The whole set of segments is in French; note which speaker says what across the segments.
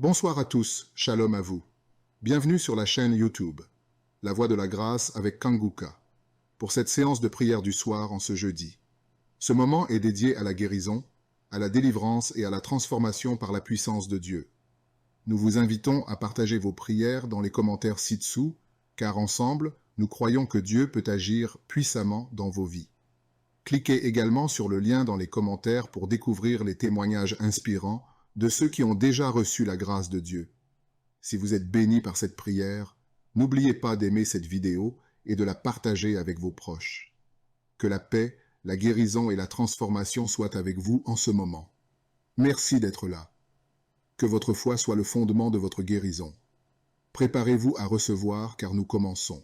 Speaker 1: Bonsoir à tous, shalom à vous. Bienvenue sur la chaîne YouTube, La Voix de la Grâce avec Kanguka, pour cette séance de prière du soir en ce jeudi. Ce moment est dédié à la guérison, à la délivrance et à la transformation par la puissance de Dieu. Nous vous invitons à partager vos prières dans les commentaires ci-dessous, car ensemble, nous croyons que Dieu peut agir puissamment dans vos vies. Cliquez également sur le lien dans les commentaires pour découvrir les témoignages inspirants de ceux qui ont déjà reçu la grâce de Dieu. Si vous êtes bénis par cette prière, n'oubliez pas d'aimer cette vidéo et de la partager avec vos proches. Que la paix, la guérison et la transformation soient avec vous en ce moment. Merci d'être là. Que votre foi soit le fondement de votre guérison. Préparez-vous à recevoir car nous commençons.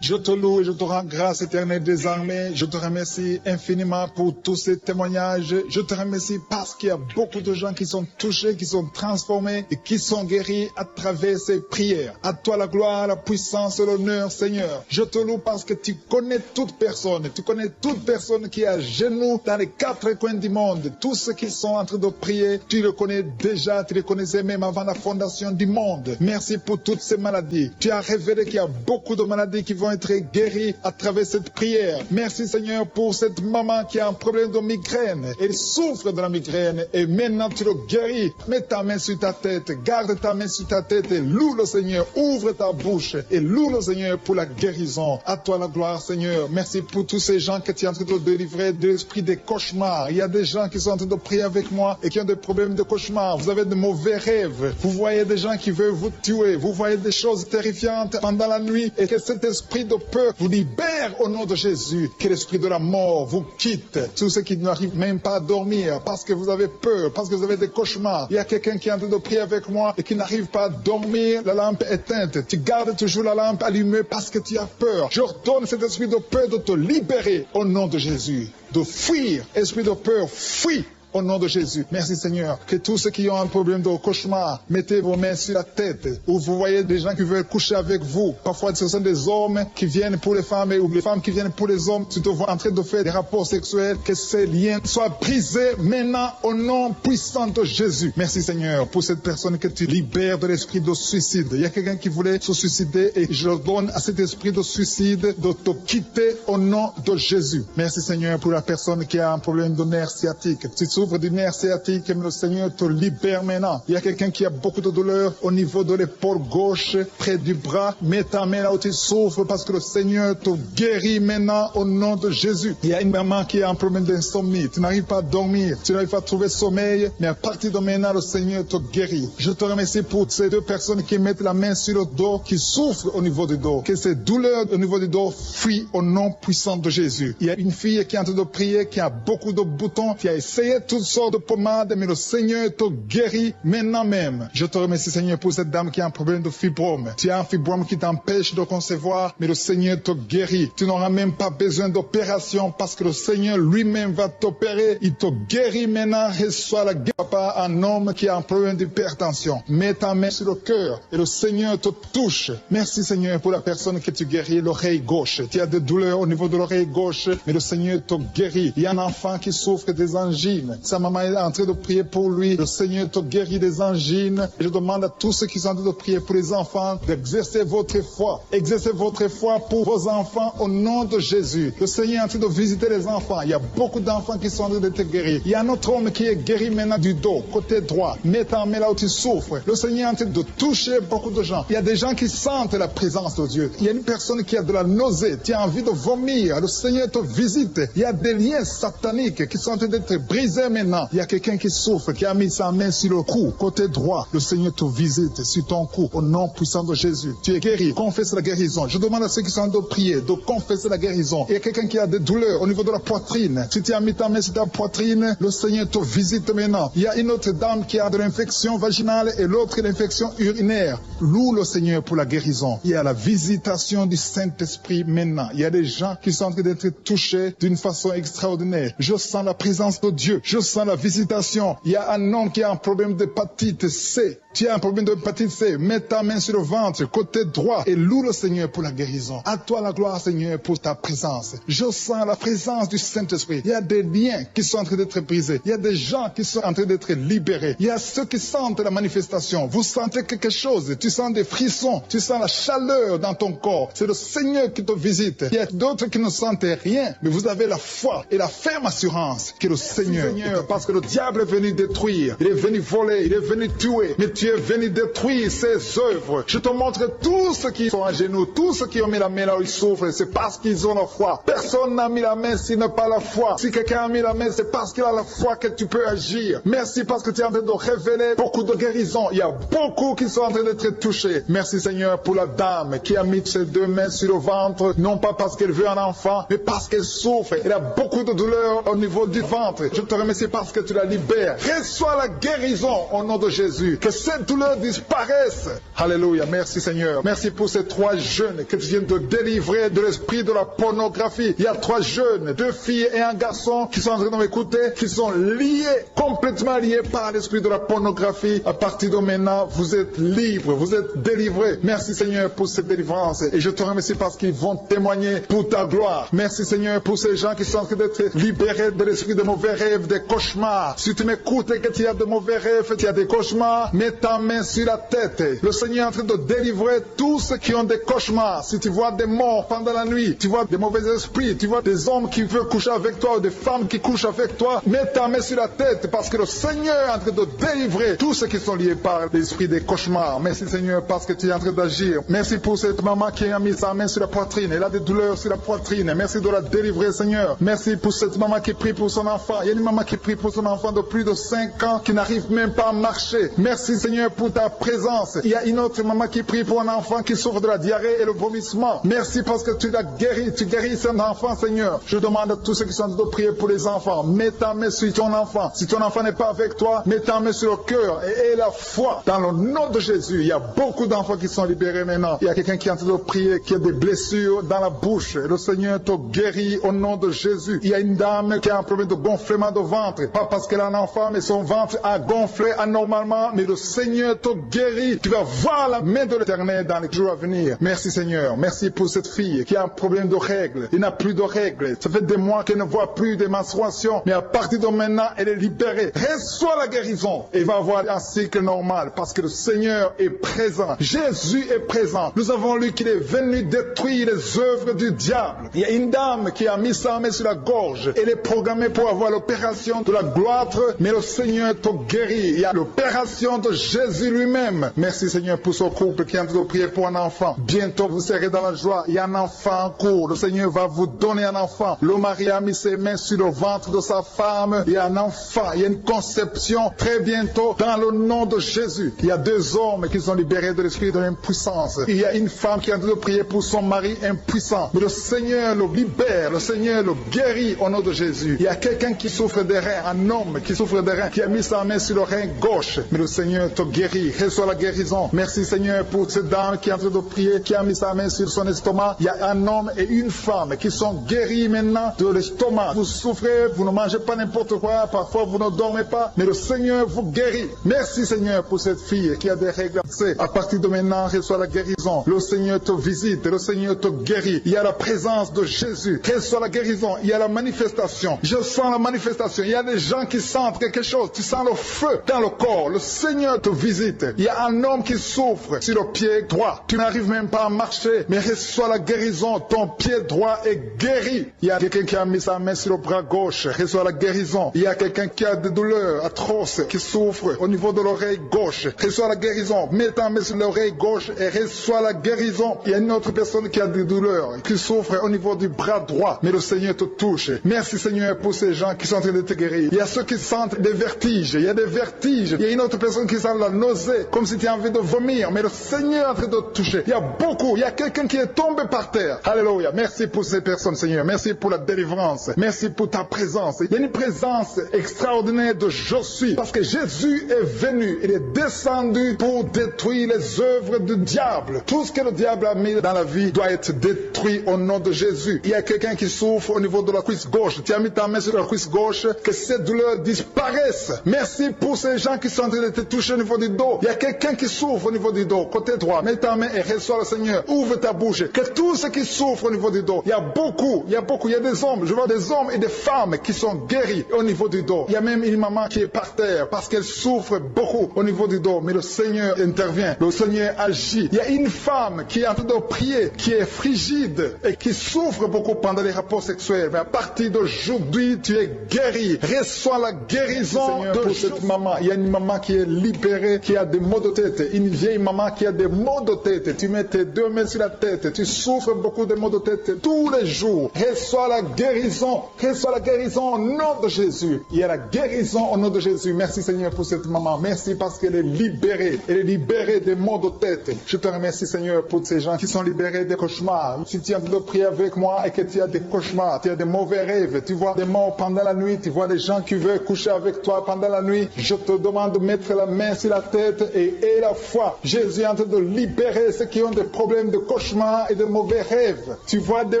Speaker 2: Je te loue et je te rends grâce éternelle des armées. Je te remercie infiniment pour tous ces témoignages. Je te remercie parce qu'il y a beaucoup de gens qui sont touchés, qui sont transformés et qui sont guéris à travers ces prières. À toi la gloire, la puissance et l'honneur, Seigneur. Je te loue parce que tu connais toute personne. Tu connais toute personne qui est à genoux dans les quatre coins du monde. Tous ceux qui sont en train de prier, tu le connais déjà. Tu les connaissais même avant la fondation du monde. Merci pour toutes ces maladies. Tu as révélé qu'il y a beaucoup de maladies qui vont être guérie à travers cette prière. Merci Seigneur pour cette maman qui a un problème de migraine. Elle souffre de la migraine et maintenant tu le guéris. Mets ta main sur ta tête, garde ta main sur ta tête et loue le Seigneur. Ouvre ta bouche et loue le Seigneur pour la guérison. À toi la gloire Seigneur. Merci pour tous ces gens que tu es en train de délivrer de l'esprit des cauchemars. Il y a des gens qui sont en train de prier avec moi et qui ont des problèmes de cauchemars. Vous avez de mauvais rêves. Vous voyez des gens qui veulent vous tuer. Vous voyez des choses terrifiantes pendant la nuit et que cet esprit de peur vous libère au nom de Jésus. Que l'esprit de la mort vous quitte. Tous ceux qui n'arrivent même pas à dormir parce que vous avez peur, parce que vous avez des cauchemars. Il y a quelqu'un qui est en train de prier avec moi et qui n'arrive pas à dormir, la lampe éteinte. Tu gardes toujours la lampe allumée parce que tu as peur. J'ordonne cet esprit de peur de te libérer au nom de Jésus. De fuir. Esprit de peur, fuis. Au nom de Jésus. Merci Seigneur. Que tous ceux qui ont un problème de cauchemar, mettez vos mains sur la tête. Ou vous voyez des gens qui veulent coucher avec vous. Parfois ce sont des hommes qui viennent pour les femmes ou les femmes qui viennent pour les hommes. Tu te vois en train de faire des rapports sexuels. Que ces liens soient brisés maintenant au nom puissant de Jésus. Merci Seigneur pour cette personne que tu libères de l'esprit de suicide. Il y a quelqu'un qui voulait se suicider et je donne à cet esprit de suicide de te quitter au nom de Jésus. Merci Seigneur pour la personne qui a un problème de nerf sciatique. Tu souffres du nerf sciatique, mais le Seigneur te libère maintenant. Il y a quelqu'un qui a beaucoup de douleur au niveau de l'épaule gauche, près du bras. Mets ta main là où tu souffres parce que le Seigneur te guérit maintenant au nom de Jésus. Il y a une maman qui a un problème d'insomnie. Tu n'arrives pas à dormir, tu n'arrives pas à trouver sommeil, mais à partir de maintenant, le Seigneur te guérit. Je te remercie pour ces deux personnes qui mettent la main sur le dos, qui souffrent au niveau du dos. Que ces douleurs au niveau du dos fuient au nom puissant de Jésus. Il y a une fille qui est en train de prier, qui a beaucoup de boutons, qui a essayé toutes sortes de pommades, mais le Seigneur te guérit maintenant même. Je te remercie Seigneur pour cette dame qui a un problème de fibrome. Tu as un fibrome qui t'empêche de concevoir, mais le Seigneur te guérit. Tu n'auras même pas besoin d'opération parce que le Seigneur lui-même va t'opérer. Il te guérit maintenant. Reçois la guérison par un homme qui a un problème d'hypertension. Mets ta main sur le cœur et le Seigneur te touche. Merci Seigneur pour la personne que tu guéris, l'oreille gauche. Tu as des douleurs au niveau de l'oreille gauche, mais le Seigneur te guérit. Il y a un enfant qui souffre des angines. Sa maman est en train de prier pour lui. Le Seigneur te guérit des angines. Et je demande à tous ceux qui sont en train de prier pour les enfants d'exercer votre foi. Exercez votre foi pour vos enfants au nom de Jésus. Le Seigneur est en train de visiter les enfants. Il y a beaucoup d'enfants qui sont en train d'être guéris. Il y a un autre homme qui est guéri maintenant du dos, côté droit. Mets ta main là où tu souffres. Le Seigneur est en train de toucher beaucoup de gens. Il y a des gens qui sentent la présence de Dieu. Il y a une personne qui a de la nausée. Tu as envie de vomir. Le Seigneur te visite. Il y a des liens sataniques qui sont en train d'être brisés maintenant. Il y a quelqu'un qui souffre, qui a mis sa main sur le cou, côté droit. Le Seigneur te visite sur ton cou, au nom puissant de Jésus. Tu es guéri. Confesse la guérison. Je demande à ceux qui sont en train de prier de confesser la guérison. Il y a quelqu'un qui a des douleurs au niveau de la poitrine. Si tu as mis ta main sur ta poitrine, le Seigneur te visite maintenant. Il y a une autre dame qui a de l'infection vaginale et l'autre l'infection urinaire. Loue le Seigneur pour la guérison. Il y a la visitation du Saint-Esprit maintenant. Il y a des gens qui sont en train d'être touchés d'une façon extraordinaire. Je sens la présence de Dieu. Je sens la visitation. Il y a un homme qui a un problème d'hépatite C. Tu as un problème d'hépatite C. Mets ta main sur le ventre, côté droit, et loue le Seigneur pour la guérison. À toi la gloire, Seigneur, pour ta présence. Je sens la présence du Saint-Esprit. Il y a des liens qui sont en train d'être brisés. Il y a des gens qui sont en train d'être libérés. Il y a ceux qui sentent la manifestation. Vous sentez quelque chose. Tu sens des frissons. Tu sens la chaleur dans ton corps. C'est le Seigneur qui te visite. Il y a d'autres qui ne sentent rien, mais vous avez la foi et la ferme assurance que le Seigneur, parce que le diable est venu détruire. Il est venu voler. Il est venu tuer. Mais tu es venu détruire ses œuvres. Je te montre tous ceux qui sont à genoux, tous ceux qui ont mis la main là où ils souffrent, c'est parce qu'ils ont la foi. Personne n'a mis la main s'il n'a pas la foi. Si quelqu'un a mis la main, c'est parce qu'il a la foi que tu peux agir. Merci parce que tu es en train de révéler beaucoup de guérisons. Il y a beaucoup qui sont en train d'être touchés. Merci Seigneur pour la dame qui a mis ses deux mains sur le ventre, non pas parce qu'elle veut un enfant, mais parce qu'elle souffre. Elle a beaucoup de douleur au niveau du ventre. Je te remercie parce que tu la libères. Reçois la guérison au nom de Jésus. Que cette douleur disparaisse. Alléluia. Merci Seigneur. Merci pour ces 3 jeunes que tu viens de délivrer de l'esprit de la pornographie. Il y a 3 jeunes, 2 filles et un garçon qui sont en train de m'écouter, qui sont liés, complètement liés par l'esprit de la pornographie. À partir de maintenant, vous êtes libres, vous êtes délivrés. Merci Seigneur pour cette délivrance. Et je te remercie parce qu'ils vont témoigner pour ta gloire. Merci Seigneur pour ces gens qui sont en train d'être libérés de l'esprit de mauvais rêves, des cauchemars. Si tu m'écoutes et que tu as de mauvais rêves, tu as des cauchemars, mets ta main sur la tête. Le Seigneur est en train de délivrer tous ceux qui ont des cauchemars. Si tu vois des morts pendant la nuit, tu vois des mauvais esprits, tu vois des hommes qui veulent coucher avec toi ou des femmes qui couchent avec toi, mets ta main sur la tête parce que le Seigneur est en train de délivrer tous ceux qui sont liés par l'esprit des cauchemars. Merci Seigneur parce que tu es en train d'agir. Merci pour cette maman qui a mis sa main sur la poitrine. Elle a des douleurs sur la poitrine. Merci de la délivrer Seigneur. Merci pour cette maman qui prie pour son enfant. Il y a une maman qui prie pour son enfant de plus de 5 ans qui n'arrive même pas à marcher. Merci Seigneur pour ta présence. Il y a une autre maman qui prie pour un enfant qui souffre de la diarrhée et le vomissement. Merci parce que tu l'as guéri. Tu guéris cet enfant Seigneur. Je demande à tous ceux qui sont en train de prier pour les enfants. Mets ta main sur ton enfant. Si ton enfant n'est pas avec toi, mets ta main sur le cœur et la foi. Dans le nom de Jésus, il y a beaucoup d'enfants qui sont libérés maintenant. Il y a quelqu'un qui est en train de prier, qui a des blessures dans la bouche. Le Seigneur te guérit au nom de Jésus. Il y a une dame qui a un problème de gonflement de ventre. Pas parce qu'elle a un enfant, mais son ventre a gonflé anormalement. Mais le Seigneur te guérit. Tu vas voir la main de l'Éternel dans les jours à venir. Merci Seigneur. Merci pour cette fille qui a un problème de règles. Il n'a plus de règles. Ça fait des mois qu'elle ne voit plus de menstruation. Mais à partir de maintenant, elle est libérée. Reçois la guérison. Et va avoir un cycle normal parce que le Seigneur est présent. Jésus est présent. Nous avons lu qu'il est venu détruire les œuvres du diable. Il y a une dame qui a mis sa main sur la gorge. Elle est programmée pour avoir l'opération de la gloire, mais le Seigneur te guérit. Il y a l'opération de Jésus lui-même. Merci Seigneur pour ce couple qui est en train de prier pour un enfant. Bientôt vous serez dans la joie. Il y a un enfant en cours. Le Seigneur va vous donner un enfant. Le mari a mis ses mains sur le ventre de sa femme. Il y a un enfant. Il y a une conception très bientôt dans le nom de Jésus. Il y a 2 hommes qui sont libérés de l'esprit de l'impuissance. Il y a une femme qui est en train de prier pour son mari impuissant. Mais le Seigneur le libère. Le Seigneur le guérit au nom de Jésus. Il y a quelqu'un qui souffre des reins. Un homme qui souffre des reins, qui a mis sa main sur le rein gauche. Mais le Seigneur te guérit. Reçois la guérison. Merci Seigneur pour cette dame qui est en train de prier, qui a mis sa main sur son estomac. Il y a un homme et une femme qui sont guéris maintenant de l'estomac. Vous souffrez, vous ne mangez pas n'importe quoi, parfois vous ne dormez pas, mais le Seigneur vous guérit. Merci Seigneur pour cette fille qui a des règles. À partir de maintenant, reçois la guérison. Le Seigneur te visite, le Seigneur te guérit. Il y a la présence de Jésus. Reçois la guérison. Il y a la manifestation. Je sens la manifestation. Il y a des gens qui sentent quelque chose. Tu sens le feu dans le corps. Le Seigneur te visite. Il y a un homme qui souffre sur le pied droit. Tu n'arrives même pas à marcher, mais reçois la guérison. Ton pied droit est guéri. Il y a quelqu'un qui a mis sa main sur le bras gauche. Reçois la guérison. Il y a quelqu'un qui a des douleurs atroces, qui souffre au niveau de l'oreille gauche. Reçois la guérison. Mets ta main sur l'oreille gauche et reçois la guérison. Il y a une autre personne qui a des douleurs, qui souffre au niveau du bras droit, mais le Seigneur te touche. Merci Seigneur pour ces gens qui sont en train de te guérir. Il y a ceux qui sentent des vertiges. Il y a des vertiges. Il y a une autre personne qui sent la nausée, comme si tu as envie de vomir, mais le Seigneur est en train de te toucher. Il y a beaucoup. Il y a quelqu'un qui est tombé par terre. Alléluia. Merci pour ces personnes, Seigneur. Merci pour la délivrance. Merci pour ta présence. Il y a une présence extraordinaire de je suis. Parce que Jésus est venu. Il est descendu pour détruire les œuvres du diable. Tout ce que le diable a mis dans la vie doit être détruit au nom de Jésus. Il y a quelqu'un qui souffre au niveau de la cuisse gauche. Tu as mis ta main sur la cuisse gauche. Que que cette douleur disparaisse. Merci pour ces gens qui sont en train de te toucher au niveau du dos. Il y a quelqu'un qui souffre au niveau du dos, côté droit. Mets ta main et reçois le Seigneur. Ouvre ta bouche. Que tous ceux qui souffrent au niveau du dos, il y a beaucoup, il y a des hommes, je vois des hommes et des femmes qui sont guéris au niveau du dos. Il y a même une maman qui est par terre parce qu'elle souffre beaucoup au niveau du dos. Mais le Seigneur intervient, le Seigneur agit. Il y a une femme qui est en train de prier, qui est frigide et qui souffre beaucoup pendant les rapports sexuels. Mais à partir d'aujourd'hui, tu es guéri. Reçois la guérison de cette maman. Il y a une maman qui est libérée, qui a des maux de tête. Une vieille maman qui a des maux de tête. Tu mets tes 2 mains sur la tête. Tu souffres beaucoup de maux de tête tous les jours. Reçois la guérison. Reçois la guérison au nom de Jésus. Il y a la guérison au nom de Jésus. Merci Seigneur pour cette maman. Merci parce qu'elle est libérée. Elle est libérée des maux de tête. Je te remercie Seigneur pour ces gens qui sont libérés des cauchemars. Si tu as de prier avec moi et que tu as des cauchemars, tu as des mauvais rêves, tu vois des morts pendant la nuit, tu vois des gens qui veulent coucher avec toi pendant la nuit, je te demande de mettre la main sur la tête et la foi. Jésus est en train de libérer ceux qui ont des problèmes de cauchemars et de mauvais rêves. Tu vois des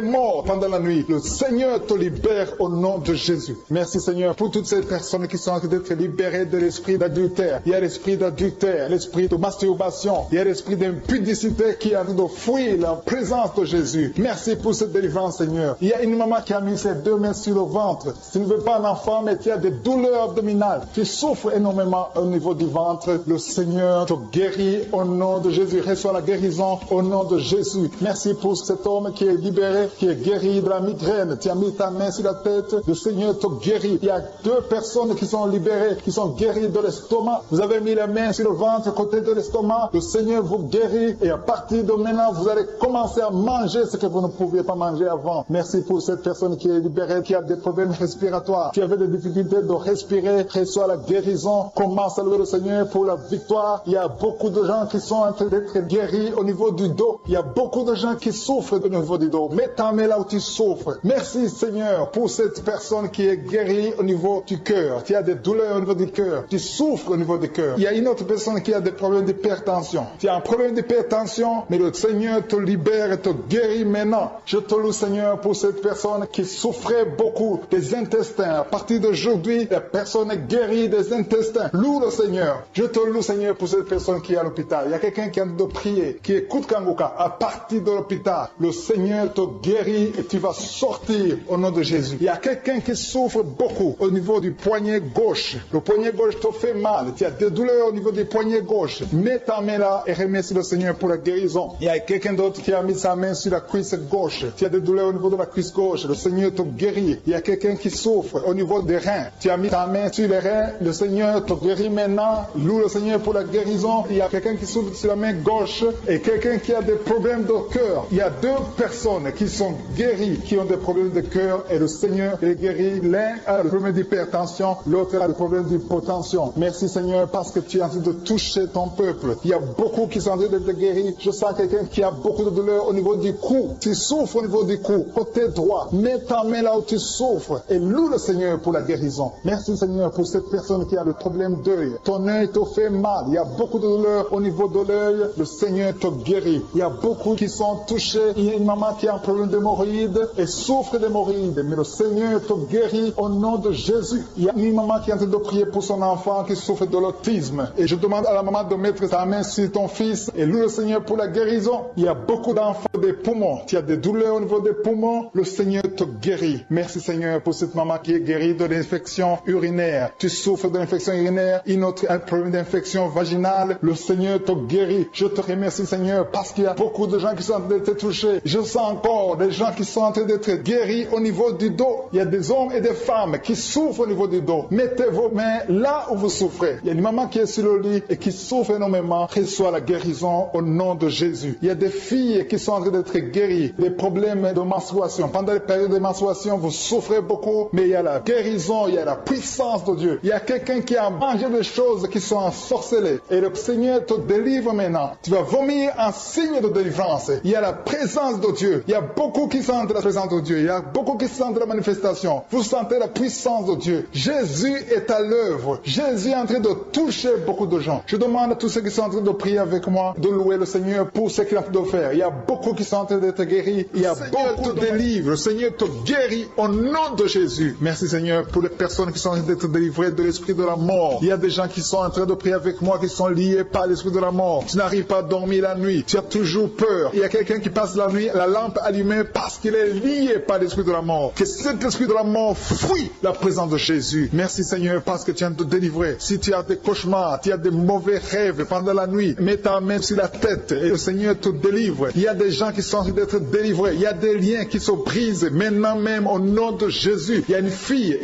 Speaker 2: morts pendant la nuit. Le Seigneur te libère au nom de Jésus. Merci Seigneur pour toutes ces personnes qui sont en train d'être libérées de l'esprit d'adultère. Il y a l'esprit d'adultère, l'esprit de masturbation, il y a l'esprit d'impudicité qui est en train de fuir la présence de Jésus. Merci pour cette délivrance Seigneur. Il y a une maman qui a mis ses 2 mains sur le ventre. Tu ne veux pas un enfant mais tu as des douleurs abdominales. Tu souffres énormément au niveau du ventre. Le Seigneur te guérit au nom de Jésus. Reçois la guérison au nom de Jésus. Merci pour cet homme qui est libéré, qui est guéri de la migraine. Tu as mis ta main sur la tête. Le Seigneur te guérit. Il y a 2 personnes qui sont libérées, qui sont guéries de l'estomac. Vous avez mis la main sur le ventre, côté de l'estomac. Le Seigneur vous guérit et à partir de maintenant, vous allez commencer à manger ce que vous ne pouviez pas manger avant. Merci pour cette personne qui est libérée, qui a des problèmes respiratoires, qui avait des difficultés de respirer. Reçois la guérison. Commence à louer le Seigneur pour la victoire. Il y a beaucoup de gens qui sont en train d'être guéris au niveau du dos. Il y a beaucoup de gens qui souffrent au niveau du dos. Mets ta main là où tu souffres. Merci Seigneur pour cette personne qui est guérie au niveau du cœur. Tu as des douleurs au niveau du cœur. Tu souffres au niveau du cœur. Il y a une autre personne qui a des problèmes d'hypertension. Tu as un problème d'hypertension, mais le Seigneur te libère et te guérit maintenant. Je te loue Seigneur pour cette personne qui souffrait beaucoup des intestins. À partir d'aujourd'hui, la personne est guérie des intestins. Loue le Seigneur. Je te loue Seigneur pour cette personne qui est à l'hôpital. Il y a quelqu'un qui a de prier, qui écoute Kanguka. À partir de l'hôpital, le Seigneur te guérit et tu vas sortir au nom de Jésus. Il y a quelqu'un qui souffre beaucoup au niveau du poignet gauche. Le poignet gauche te fait mal. Tu as des douleurs au niveau du poignet gauche. Mets ta main là et remercie le Seigneur pour la guérison. Il y a quelqu'un d'autre qui a mis sa main sur la cuisse gauche. Tu as des douleurs au niveau de la cuisse gauche. Le Seigneur te guérit. Il y a quelqu'un qui souffre au niveau des reins. Tu as mis ta main sur les reins. Le Seigneur te guérit maintenant. Loue le Seigneur pour la guérison. Il y a quelqu'un qui souffre sur la main gauche et quelqu'un qui a des problèmes de cœur. Il y a 2 personnes qui sont guéries, qui ont des problèmes de cœur et le Seigneur les guérit. L'un a le problème d'hypertension, l'autre a le problème d'hypotension. Merci Seigneur parce que tu es en train de toucher ton peuple. Il y a beaucoup qui sont en train d'être guéris. Je sens quelqu'un qui a beaucoup de douleur au niveau du cou. Tu souffres au niveau du cou, côté droit. Mets ta main là où tu souffres et loue le Seigneur pour la guérison. Merci Seigneur pour cette personne qui a le problème d'œil. Ton œil te fait mal. Il y a beaucoup de douleur au niveau de l'œil. Le Seigneur te guérit. Il y a beaucoup qui sont touchés. Il y a une maman qui a un problème d'hémorroïdes et souffre d'hémorroïdes. Mais le Seigneur te guérit au nom de Jésus. Il y a une maman qui est en train de prier pour son enfant qui souffre de l'autisme. Et je demande à la maman de mettre sa main sur ton fils et loue le Seigneur pour la guérison. Il y a beaucoup d'enfants des poumons. Tu as des douleurs au niveau des poumons. Le Seigneur te guérit. Merci Seigneur pour cette maman qui est guérie de l'infection urinaire. Tu souffres de l'infection urinaire. Une autre a un problème d'infection vaginale. Le Seigneur te guérit. Je te remercie Seigneur parce qu'il y a beaucoup de gens qui sont en train d'être touchés. Je sens encore des gens qui sont en train d'être guéris au niveau du dos. Il y a des hommes et des femmes qui souffrent au niveau du dos. Mettez vos mains là où vous souffrez. Il y a une maman qui est sur le lit et qui souffre énormément. Reçois la guérison au nom de Jésus. Il y a des filles qui sont en train d'être guéries des problèmes de menstruation. Pendant les périodes de menstruation, vous souffrez beaucoup, mais il y a la guérison, il y a la puissance de Dieu. Il y a quelqu'un qui a mangé des choses qui sont ensorcelées et le Seigneur te délivre maintenant. Tu vas vomir un signe de délivrance. Il y a la présence de Dieu. Il y a beaucoup qui sentent la présence de Dieu. Il y a beaucoup qui sentent la manifestation. Vous sentez la puissance de Dieu. Jésus est à l'œuvre. Jésus est en train de toucher beaucoup de gens. Je demande à tous ceux qui sont en train de prier avec moi de louer le Seigneur pour ce qu'il a fait de faire. Il y a beaucoup qui sont en train d'être guéris. Il y a beaucoup de délivres. Le Seigneur te guérit au nom de Jésus. Merci Seigneur. Seigneur, pour les personnes qui sont en train d'être délivrées de l'esprit de la mort. Il y a des gens qui sont en train de prier avec moi, qui sont liés par l'esprit de la mort. Tu n'arrives pas à dormir la nuit. Tu as toujours peur. Il y a quelqu'un qui passe la nuit, la lampe allumée parce qu'il est lié par l'esprit de la mort. Que cet esprit de la mort fuit la présence de Jésus. Merci Seigneur parce que tu viens de te délivrer. Si tu as des cauchemars, tu as des mauvais rêves pendant la nuit, mets ta main sur la tête et le Seigneur te délivre. Il y a des gens qui sont en train d'être délivrés. Il y a des liens qui se brisent maintenant même au nom de Jésus. Il y a une fille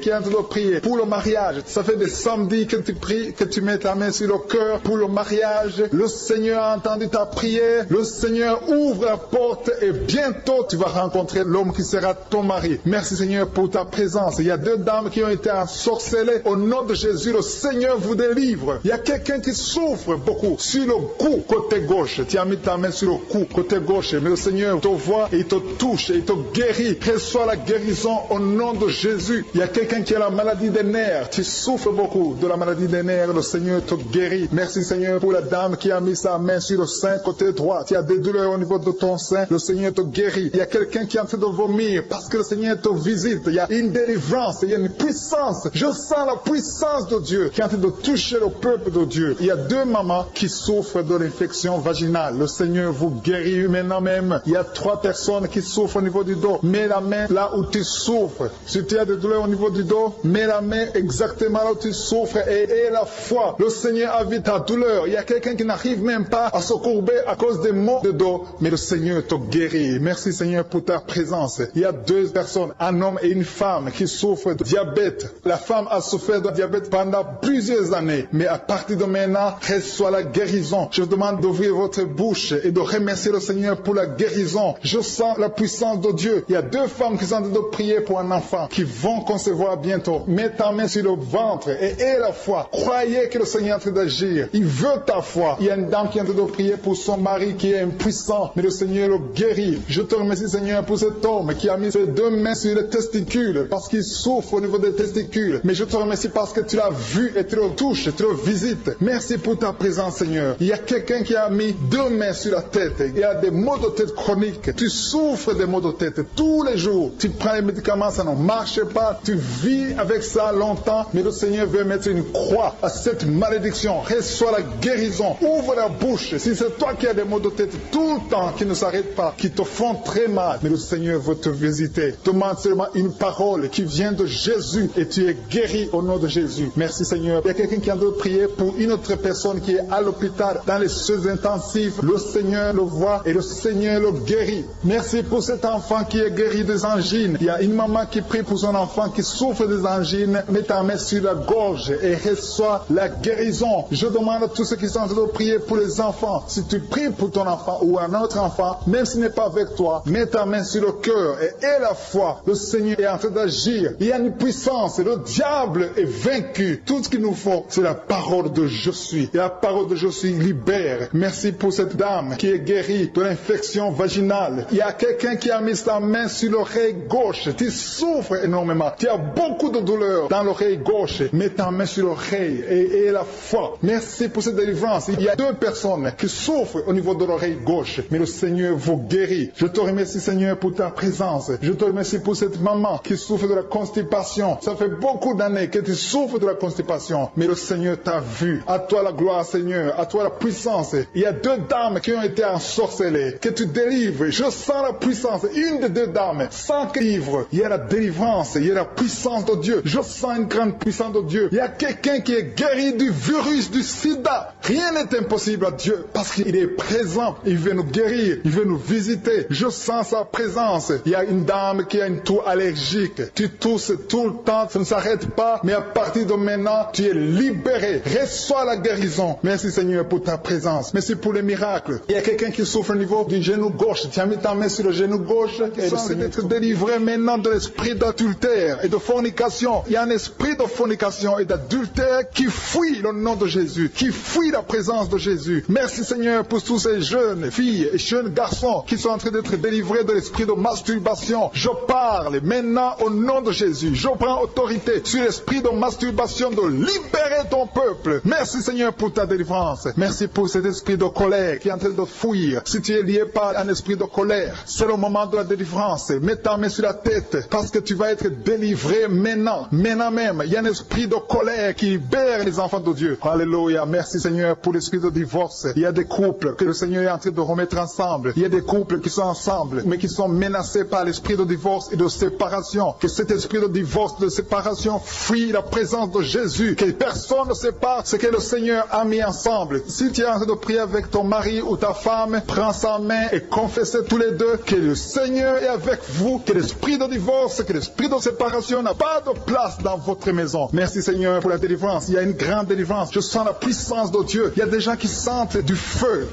Speaker 2: qui est en train de prier pour le mariage. Ça fait des samedis que tu pries, que tu mets ta main sur le cœur pour le mariage. Le Seigneur a entendu ta prière. Le Seigneur ouvre la porte et bientôt tu vas rencontrer l'homme qui sera ton mari. Merci Seigneur pour ta présence. Il y a deux dames qui ont été ensorcelées. Au nom de Jésus, le Seigneur vous délivre. Il y a quelqu'un qui souffre beaucoup sur le cou, côté gauche. Tu as mis ta main sur le cou, côté gauche. Mais le Seigneur te voit et il te touche et il te guérit. Reçois la guérison au nom de Jésus. Il y a quelqu'un qui a la maladie des nerfs. Tu souffres beaucoup de la maladie des nerfs. Le Seigneur te guérit. Merci Seigneur pour la dame qui a mis sa main sur le sein, côté droit. Tu as des douleurs au niveau de ton sein. Le Seigneur te guérit. Il y a quelqu'un qui est en train de vomir parce que le Seigneur te visite. Il y a une délivrance. Il y a une puissance. Je sens la puissance de Dieu qui est en train de toucher le peuple de Dieu. Il y a deux mamans qui souffrent de l'infection vaginale. Le Seigneur vous guérit maintenant même. Il y a trois personnes qui souffrent au niveau du dos. Mets la main là où tu souffres. Si tu as des douleurs au niveau du dos, mets la main exactement là où tu souffres et aie la foi. Le Seigneur a vu ta douleur. Il y a quelqu'un qui n'arrive même pas à se courber à cause des maux de dos, mais le Seigneur te guérit. Merci Seigneur pour ta présence. Il y a deux personnes, un homme et une femme qui souffrent de diabète. La femme a souffert de diabète pendant plusieurs années, mais à partir de maintenant, reçoit la guérison. Je vous demande d'ouvrir votre bouche et de remercier le Seigneur pour la guérison. Je sens la puissance de Dieu. Il y a deux femmes qui sont en train de prier pour un enfant qui vont concevoir bientôt. Mets ta main sur le ventre et aie la foi. Croyez que le Seigneur est en train d'agir. Il veut ta foi. Il y a une dame qui est en train de prier pour son mari qui est impuissant, mais le Seigneur le guérit. Je te remercie Seigneur pour cet homme qui a mis ses deux mains sur les testicules parce qu'il souffre au niveau des testicules. Mais je te remercie parce que tu l'as vu et tu le touches, tu le visites. Merci pour ta présence Seigneur. Il y a quelqu'un qui a mis deux mains sur la tête. Il y a des maux de tête chroniques. Tu souffres des maux de tête tous les jours. Tu prends les médicaments, ça ne marche pas. Tu vis avec ça longtemps, mais le Seigneur veut mettre une croix à cette malédiction. Reçois la guérison. Ouvre la bouche. Si c'est toi qui as des maux de tête tout le temps, qui ne s'arrêtent pas, qui te font très mal, mais le Seigneur veut te visiter. Demande seulement une parole qui vient de Jésus et tu es guéri au nom de Jésus. Merci Seigneur. Il y a quelqu'un qui a de prier pour une autre personne qui est à l'hôpital dans les soins intensifs. Le Seigneur le voit et le Seigneur le guérit. Merci pour cet enfant qui est guéri des angines. Il y a une maman qui prie pour son enfant qui souffre des angines. Mets ta main sur la gorge et reçois la guérison. Je demande à tous ceux qui sont en train de prier pour les enfants. Si tu pries pour ton enfant ou un autre enfant, même s'il n'est pas avec toi, mets ta main sur le cœur et aie la foi. Le Seigneur est en train d'agir. Il y a une puissance. Le diable est vaincu. Tout ce qu'il nous faut, c'est la parole de je suis. Et la parole de je suis libère. Merci pour cette dame qui est guérie de l'infection vaginale. Il y a quelqu'un qui a mis sa main sur l'oreille gauche. Tu souffres énormément. Tu as beaucoup de douleur dans l'oreille gauche. Mets ta main sur l'oreille et aie la foi. Merci pour cette délivrance. Il y a deux personnes qui souffrent au niveau de l'oreille gauche, mais le Seigneur vous guérit. Je te remercie Seigneur pour ta présence. Je te remercie pour cette maman qui souffre de la constipation. Ça fait beaucoup d'années que tu souffres de la constipation, mais le Seigneur t'a vu. À toi la gloire Seigneur, à toi la puissance. Il y a deux dames qui ont été ensorcelées, que tu délivres. Je sens la puissance. Une des deux dames, sans livre, il y a la délivrance, il y a la puissance de Dieu. Je sens une grande puissance de Dieu. Il y a quelqu'un qui est guéri du virus du sida. Rien n'est impossible à Dieu parce qu'il est présent. Il veut nous guérir, il veut nous visiter. Je sens sa présence. Il y a une dame qui a une toux allergique. Tu tousses tout le temps, ça ne s'arrête pas, mais à partir de maintenant, tu es libéré. Reçois la guérison. Merci Seigneur pour ta présence. Merci pour les miracles. Il y a quelqu'un qui souffre au niveau du genou gauche. Tu as mis ta main sur le genou gauche et le Seigneur être délivré maintenant de l'esprit d'adultère et de fornication. Il y a un esprit de fornication et d'adultère qui fuit le nom de Jésus, qui fuit la présence de Jésus. Merci Seigneur pour tous ces jeunes filles et jeunes garçons qui sont en train d'être délivrés de l'esprit de masturbation. Je parle maintenant au nom de Jésus. Je prends autorité sur l'esprit de masturbation de libérer ton peuple. Merci Seigneur pour ta délivrance. Merci pour cet esprit de colère qui est en train de fuir. Si tu es lié par un esprit de colère, c'est le moment de la délivrance. Mets ta main sur la tête parce que tu vas être délivré maintenant. Maintenant même, il y a un esprit de colère qui libère les enfants de Dieu. Alléluia. Merci Seigneur pour l'esprit de divorce. Il y a des couples que le Seigneur est en train de remettre ensemble. Il y a des couples qui sont ensemble, mais qui sont menacés par l'esprit de divorce et de séparation. Que cet esprit de divorce, de séparation, fuit la présence de Jésus. Que personne ne sépare ce que le Seigneur a mis ensemble. Si tu es en train de prier avec ton mari ou ta femme, prends sa main et confessez tous les deux que le Seigneur est avec vous, que l'esprit de divorce, que l'esprit de séparation n'a pas de place dans votre maison. Merci Seigneur pour la délivrance. Il y a une grande délivrance. Je sens la puissance de Dieu. Il y a des gens qui sentent du feu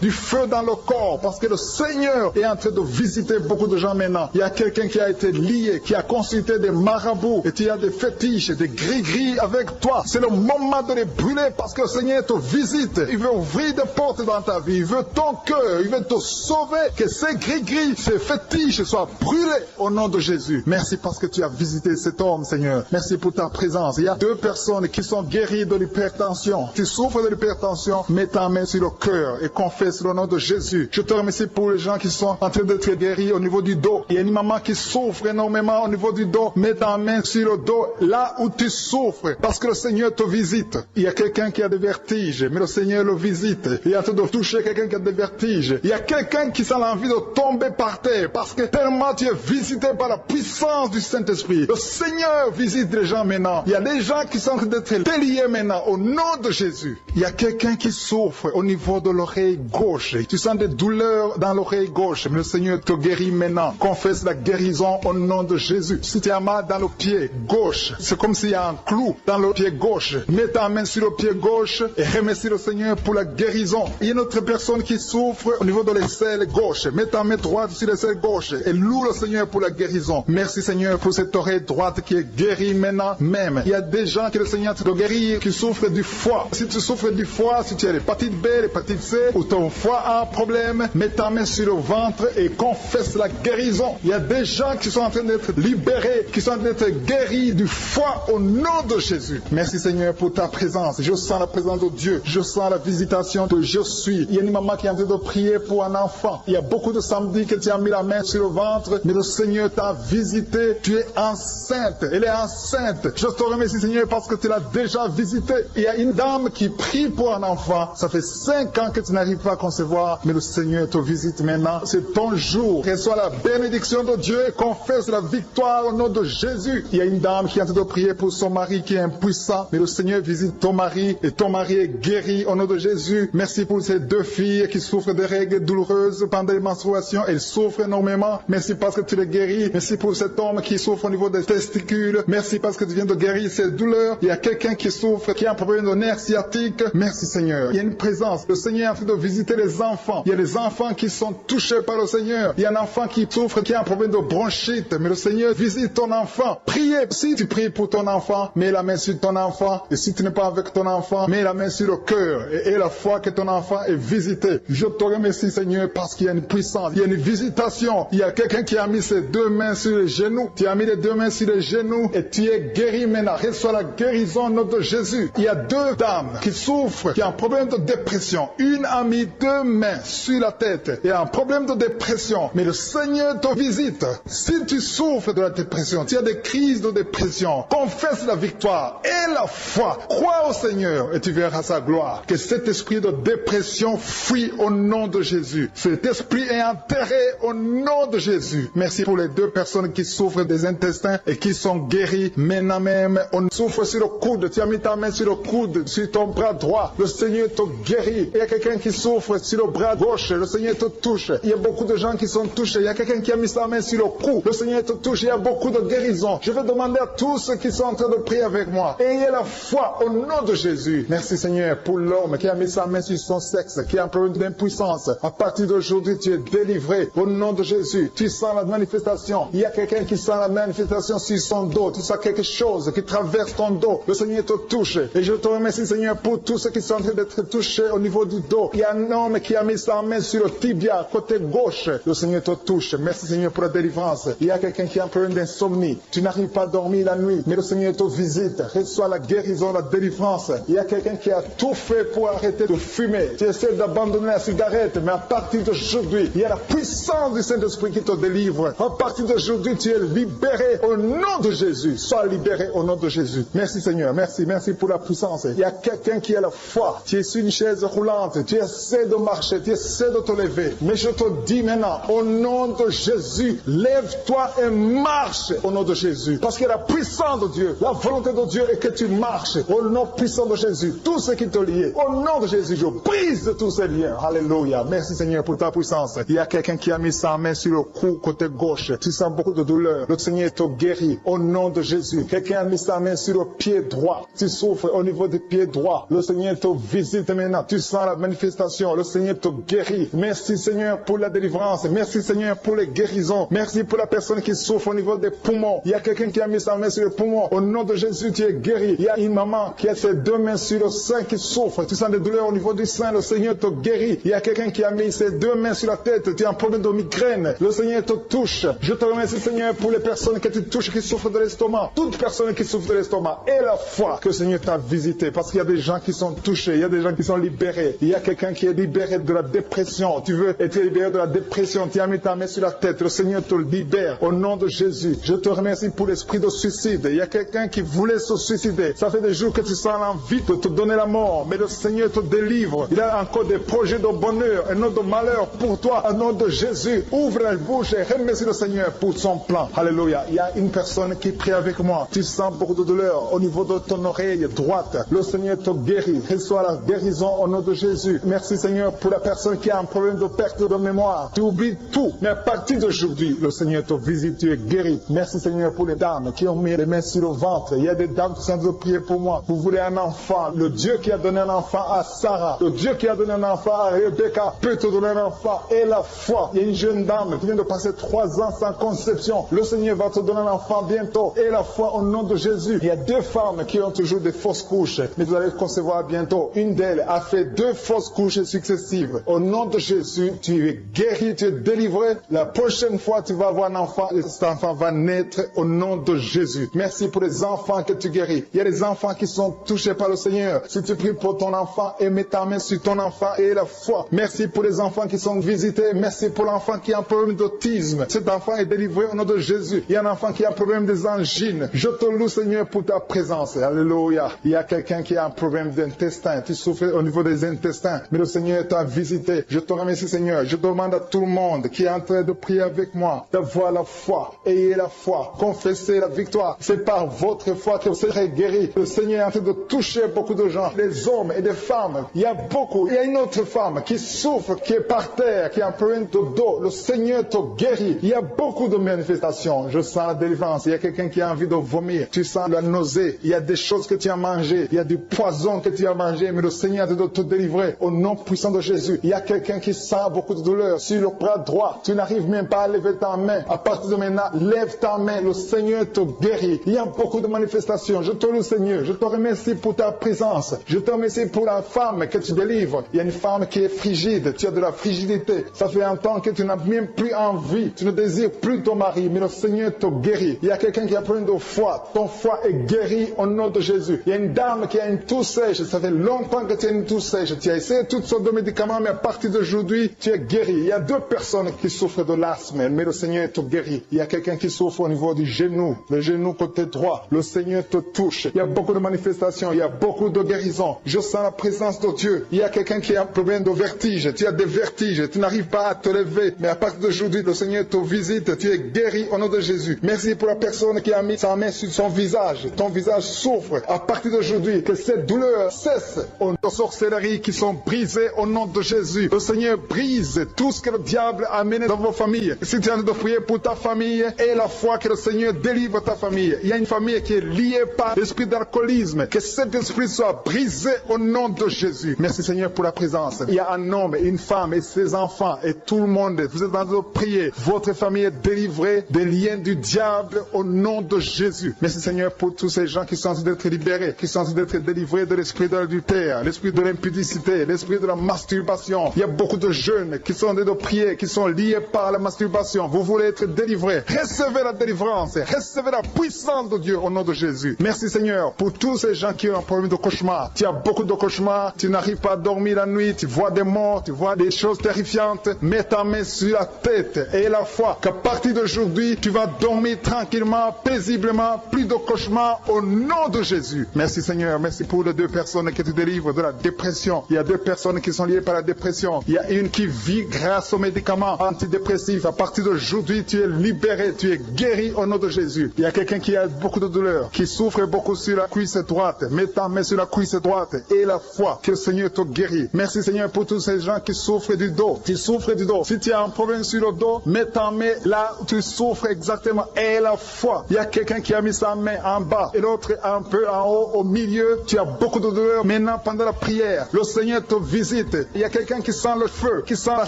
Speaker 2: dans le corps, parce que le Seigneur est en train de visiter beaucoup de gens maintenant. Il y a quelqu'un qui a été lié, qui a consulté des marabouts, et tu as des fétiches, des gris-gris avec toi. C'est le moment de les brûler, parce que le Seigneur te visite. Il veut ouvrir des portes dans ta vie. Il veut ton cœur. Il veut te sauver. Que ces gris-gris, ces fétiches soient brûlés au nom de Jésus. Merci parce que tu as visité cet homme, Seigneur. Merci pour ta présence. Il y a 2 personnes qui sont guéries de l'hypertension. Tu souffres de l'hypertension, mets ta main sur le cœur et confesse le nom de Jésus. Je te remercie pour les gens qui sont en train d'être guéris au niveau du dos. Il y a une maman qui souffre énormément au niveau du dos. Mets ta main sur le dos, là où tu souffres, parce que le Seigneur te visite. Il y a quelqu'un qui a des vertiges, mais le Seigneur le visite. Il est en train de toucher quelqu'un qui a des vertiges. Il y a quelqu'un qui sent l'envie de tomber par terre, parce que tellement tu es visité par la puissance du Saint-Esprit. Le Seigneur visite les gens maintenant. Il y a des gens qui sont en train d'être déliés maintenant, au nom de Jésus. Il y a quelqu'un qui souffre au niveau de l'oreille gauche. Tu sens des douleurs dans l'oreille gauche, mais le Seigneur te guérit maintenant. Confesse la guérison au nom de Jésus. Si tu as mal dans le pied gauche, c'est comme s'il y a un clou dans le pied gauche. Mets ta main sur le pied gauche et remercie le Seigneur pour la guérison. Il y a une autre personne qui souffre au niveau de l'aisselle gauche. Mets ta main droite sur l'aisselle gauche et loue le Seigneur pour la guérison. Merci Seigneur pour cette oreille droite qui est guérie maintenant même. Il y a des gens que le Seigneur te guérit qui souffrent du foie. Si tu souffres du foie, si tu as l'hépatite B, l'hépatite C, ou ton foie a un problème, mets ta main sur le ventre et confesse la guérison. Il y a des gens qui sont en train d'être libérés, qui sont en train d'être guéris du foie au nom de Jésus. Merci Seigneur pour ta présence. Je sens la présence de Dieu. Je sens la visitation de je suis. Il y a une maman qui est en train de prier pour un enfant. Il y a beaucoup de samedis que tu as mis la main sur le ventre, mais le Seigneur t'a visité. Tu es enceinte. Elle est enceinte. Je te remercie Seigneur parce que tu l'as déjà visité. Il y a une dame qui prie pour un enfant. Ça fait 5 ans que tu n'arrives pas à concevoir, mais le Seigneur te visite maintenant. C'est ton jour. Reçois la bénédiction de Dieu et confesse la victoire au nom de Jésus. Il y a une dame qui est en train de prier pour son mari qui est impuissant, mais le Seigneur visite ton mari et ton mari est guéri au nom de Jésus. Merci pour ces 2 filles qui souffrent de règles douloureuses pendant les menstruations. Elles souffrent énormément. Merci parce que tu les guéris. Merci pour cet homme qui souffre au niveau des testicules. Merci parce que tu viens de guérir ces douleurs. Il y a quelqu'un qui souffre, qui a un problème de nerf sciatique. Merci Seigneur. Il y a une présence. Le Seigneur est en train de visiter les enfants. Il y a des enfants qui sont touchés par le Seigneur. Il y a un enfant qui souffre, qui a un problème de bronchite. Mais le Seigneur visite ton enfant. Priez. Si tu pries pour ton enfant, mets la main sur ton enfant. Et si tu n'es pas avec ton enfant, mets la main sur le cœur. Et la foi que ton enfant est visité. Je te remercie Seigneur parce qu'il y a une puissance. Il y a une visitation. Il y a quelqu'un qui a mis ses 2 mains sur les genoux. Tu as mis les 2 mains sur les genoux et tu es guéri maintenant. Reçois la guérison au nom de Jésus. Il y a 2 dames qui souffrent, qui ont un problème de dépression. Une a mis 2 mains sur la tête et a un problème de dépression. Mais le Seigneur te visite. Si tu souffres de la dépression, tu as des crises de dépression, confesse la victoire et la foi. Crois au Seigneur et tu verras sa gloire. Que cet esprit de dépression fuit au nom de Jésus. Cet esprit est enterré au nom de Jésus. Merci pour les 2 personnes qui souffrent des intestins et qui sont guéries maintenant même. On souffre sur le coude. Tu as mis ta main sur le coude, sur ton bras droit. Le Seigneur te guérit. Il y a quelqu'un qui souffre sur le bras gauche. Le Seigneur te touche. Il y a beaucoup de gens qui sont touchés. Il y a quelqu'un qui a mis sa main sur le cou. Le Seigneur te touche. Il y a beaucoup de guérisons. Je vais demander à tous ceux qui sont en train de prier avec moi. Ayez la foi au nom de Jésus. Merci Seigneur pour l'homme qui a mis sa main sur son sexe, qui a un problème d'impuissance. À partir d'aujourd'hui, tu es délivré au nom de Jésus. Tu sens la manifestation. Il y a quelqu'un qui sent la manifestation sur son dos. Tu sens quelque chose qui traverse ton dos. Le Seigneur te touche. Et je te remercie Seigneur pour tous ceux qui sont en train d'être touchés au niveau du dos. Il y a un homme qui a mis sa main sur le tibia, côté gauche. Le Seigneur te touche. Merci Seigneur pour la délivrance. Il y a quelqu'un qui a un problème d'insomnie. Tu n'arrives pas à dormir la nuit, mais le Seigneur te visite. Reçois la guérison, la délivrance. Il y a quelqu'un qui a tout fait pour arrêter de fumer. Tu essaies d'abandonner la cigarette, mais à partir d'aujourd'hui, il y a la puissance du Saint-Esprit qui te délivre. À partir d'aujourd'hui, tu es libéré au nom de Jésus, sois libéré au nom de Jésus. Merci Seigneur, merci pour la puissance. Il y a quelqu'un qui a la foi, tu es sur une chaise roulante, tu essaies de marcher, tu essaies de te lever. Mais je te dis maintenant, au nom de Jésus, lève-toi et marche au nom de Jésus. Parce que la puissance de Dieu, la volonté de Dieu est que tu marches au nom puissant de Jésus. Tout ce qui te lie, au nom de Jésus, je brise tous ces liens. Alléluia. Merci Seigneur pour ta puissance. Il y a quelqu'un qui a mis sa main sur le cou côté gauche. Tu sens beaucoup de douleur. Le Seigneur te guérit au nom de Jésus. Quelqu'un a mis sa main sur le pied droit. Tu souffres au niveau du pied droit. Le Seigneur te visite maintenant. Tu sens la manifestation. Le Seigneur te guérit. Merci Seigneur pour la délivrance. Merci Seigneur pour les guérisons. Merci pour la personne qui souffre au niveau des poumons. Il y a quelqu'un qui a mis sa main sur le poumon. Au nom de Jésus, tu es guéri. Il y a une maman qui a ses deux mains sur le sein qui souffre. Tu sens des douleurs au niveau du sein. Le Seigneur te guérit. Il y a quelqu'un qui a mis ses deux mains sur la tête. Tu as un problème de migraine. Le Seigneur te touche. Je te remercie Seigneur pour les personnes que tu touches qui souffrent de l'estomac. Toute personne qui souffre de l'estomac. Et la foi que le Seigneur t'a visité. Parce qu'il y a des gens qui sont touchés. Il y a des gens qui sont libérés. Il y a quelqu'un qui est libéré de la dépression. Tu veux être libéré de la dépression. Tu as mis ta main sur la tête. Le Seigneur te libère. Au nom de Jésus. Je te remercie pour l'esprit de suicide. Il y a quelqu'un qui voulait se suicider. Ça fait des jours que tu sens l'envie de te donner la mort. Mais le Seigneur te délivre. Il a encore des projets de bonheur et non de malheur pour toi. Au nom de Jésus. Ouvre la bouche et remercie le Seigneur pour son plan. Alléluia. Il y a une personne qui prie avec moi. Tu sens beaucoup de douleur au niveau de ton oreille droite. Le Seigneur te guérit. Reçois la guérison au nom de Jésus. Merci Seigneur pour la personne qui a un problème de perte de mémoire. Tu oublies tout. Mais à partir d'aujourd'hui, le Seigneur te visite. Tu es guéri. Merci Seigneur pour les dames qui ont mis les mains sur le ventre. Il y a des dames qui sont en train de prier pour moi. Vous voulez un enfant. Le Dieu qui a donné un enfant à Sarah. Le Dieu qui a donné un enfant à Rebecca peut te donner un enfant. Et la foi. Il y a une jeune dame qui vient de passer 3 ans sans conception. Le Seigneur va te donner un enfant bientôt. Et la foi au nom de Jésus. Il y a 2 femmes qui ont toujours des fausses couches. Mais vous allez concevoir bientôt. Une d'elles a fait 2 fausses couches successives. Au nom de Jésus, tu es guéri, tu es délivré. La prochaine fois, tu vas avoir un enfant. Et cet enfant va naître au nom de Jésus. Merci pour les enfants que tu guéris. Il y a des enfants qui sont touchés par le Seigneur. Si tu pries pour ton enfant et mets ta main sur ton enfant et la foi. Merci pour les enfants qui sont visités. Merci pour l'enfant qui a un problème d'autisme. Cet enfant est délivré au nom de Jésus. Il y a un enfant qui a un problème des angines. Je te loue Seigneur pour ta présence. Alléluia. Il y a quelqu'un qui a un problème d'intestin. Tu souffres au niveau des intestins. Mais le Seigneur t'a visité. Je te remercie Seigneur. Je demande à tout le monde qui est en train de prier avec moi d'avoir la foi. Ayez la foi. Confessez la victoire. C'est par votre foi que vous serez guéris. Le Seigneur est en train de toucher beaucoup de gens. Des hommes et des femmes. Il y a beaucoup. Il y a une autre femme qui souffre, qui est par terre, qui a un problème de dos. Le Seigneur te guérit. Il y a beaucoup de manifestations. Je sens la délivrance. Il y a quelqu'un qui a envie de vomir. Tu sens la nausée. Il y a des choses que tu as mangées. Il y a du poison que tu as mangé. Mais le Seigneur est en train de te délivrer. Au nom puissant de Jésus. Il y a quelqu'un qui sent beaucoup de douleur sur le bras droit. Tu n'arrives même pas à lever ta main. À partir de maintenant, lève ta main. Le Seigneur te guérit. Il y a beaucoup de manifestations. Je te loue Seigneur. Je te remercie pour ta présence. Je te remercie pour la femme que tu délivres. Il y a une femme qui est frigide. Tu as de la frigidité. Ça fait un temps que tu n'as même plus envie. Tu ne désires plus ton mari. Mais le Seigneur te guérit. Il y a quelqu'un qui a problème de foie. Ton foie est guéri au nom de Jésus. Il y a une dame qui a une toux sèche. Ça fait longtemps que tu as une toux sèche. Tu as essayé toutes sortes de médicaments, mais à partir d'aujourd'hui, tu es guéri. Il y a 2 personnes qui souffrent de l'asthme, mais le Seigneur te guérit. Il y a quelqu'un qui souffre au niveau du genou, le genou côté droit. Le Seigneur te touche. Il y a beaucoup de manifestations. Il y a beaucoup de guérisons. Je sens la présence de Dieu. Il y a quelqu'un qui a un problème de vertige. Tu as des vertiges. Tu n'arrives pas à te lever. Mais à partir d'aujourd'hui, le Seigneur te visite. Tu es guéri au nom de Jésus. Merci pour la personne qui a mis sa main sur son visage. Ton visage souffre. À partir d'aujourd'hui, que cette douleur cesse. Aux sorcelleries qui sont brisées au nom de Jésus. Le Seigneur brise tout ce que le diable a amené dans vos familles. Si tu es en train de prier pour ta famille, et la foi que le Seigneur délivre ta famille. Il y a une famille qui est liée par l'esprit d'alcoolisme. Que cet esprit soit brisé au nom de Jésus. Merci Seigneur pour la présence. Il y a un homme, une femme et ses enfants et tout le monde. Vous êtes en train de prier. Votre famille est délivrée des liens du diable au nom de Jésus. Merci Seigneur pour tous ces gens qui sont en train d'être libérés, qui sont en train d'être délivrés de l'esprit de l'adultère, l'esprit de l'impudicité, l'esprit de la masturbation. Il y a beaucoup de jeunes qui sont en train de prier, qui sont liés par la masturbation. Vous voulez être délivrés. Recevez la délivrance. Recevez la puissance de Dieu au nom de Jésus. Merci Seigneur pour tous ces gens qui ont un problème de cauchemar. Tu as beaucoup de cauchemars. Tu n'arrives pas à dormir la nuit. Tu vois des morts. Tu vois des choses terrifiantes. Mets ta main sur la tête et la foi qu'à partir d'aujourd'hui, tu vas dormir tranquillement, paisiblement, plus de cauchemars au nom de Jésus. Merci Seigneur, merci pour les 2 personnes que tu délivres de la dépression. Il y a 2 personnes qui sont liées par la dépression. Il y a une qui vit grâce aux médicaments antidépressifs. À partir d'aujourd'hui, tu es libéré, tu es guéri au nom de Jésus. Il y a quelqu'un qui a beaucoup de douleur, qui souffre beaucoup sur la cuisse droite. Mets ta main sur la cuisse droite et la foi que le Seigneur te guérit. Merci Seigneur pour tous ces gens qui souffrent du dos. Qui souffrent du dos. Si tu as un problème sur le dos, mets ta main là où tu souffres exactement et la foi. Il y a quelqu'un qui a mis sa main en bas et l'autre un peu en haut, au milieu. Tu as beaucoup de douleur. Maintenant, pendant la prière, le Seigneur te visite. Il y a quelqu'un qui sent le feu, qui sent la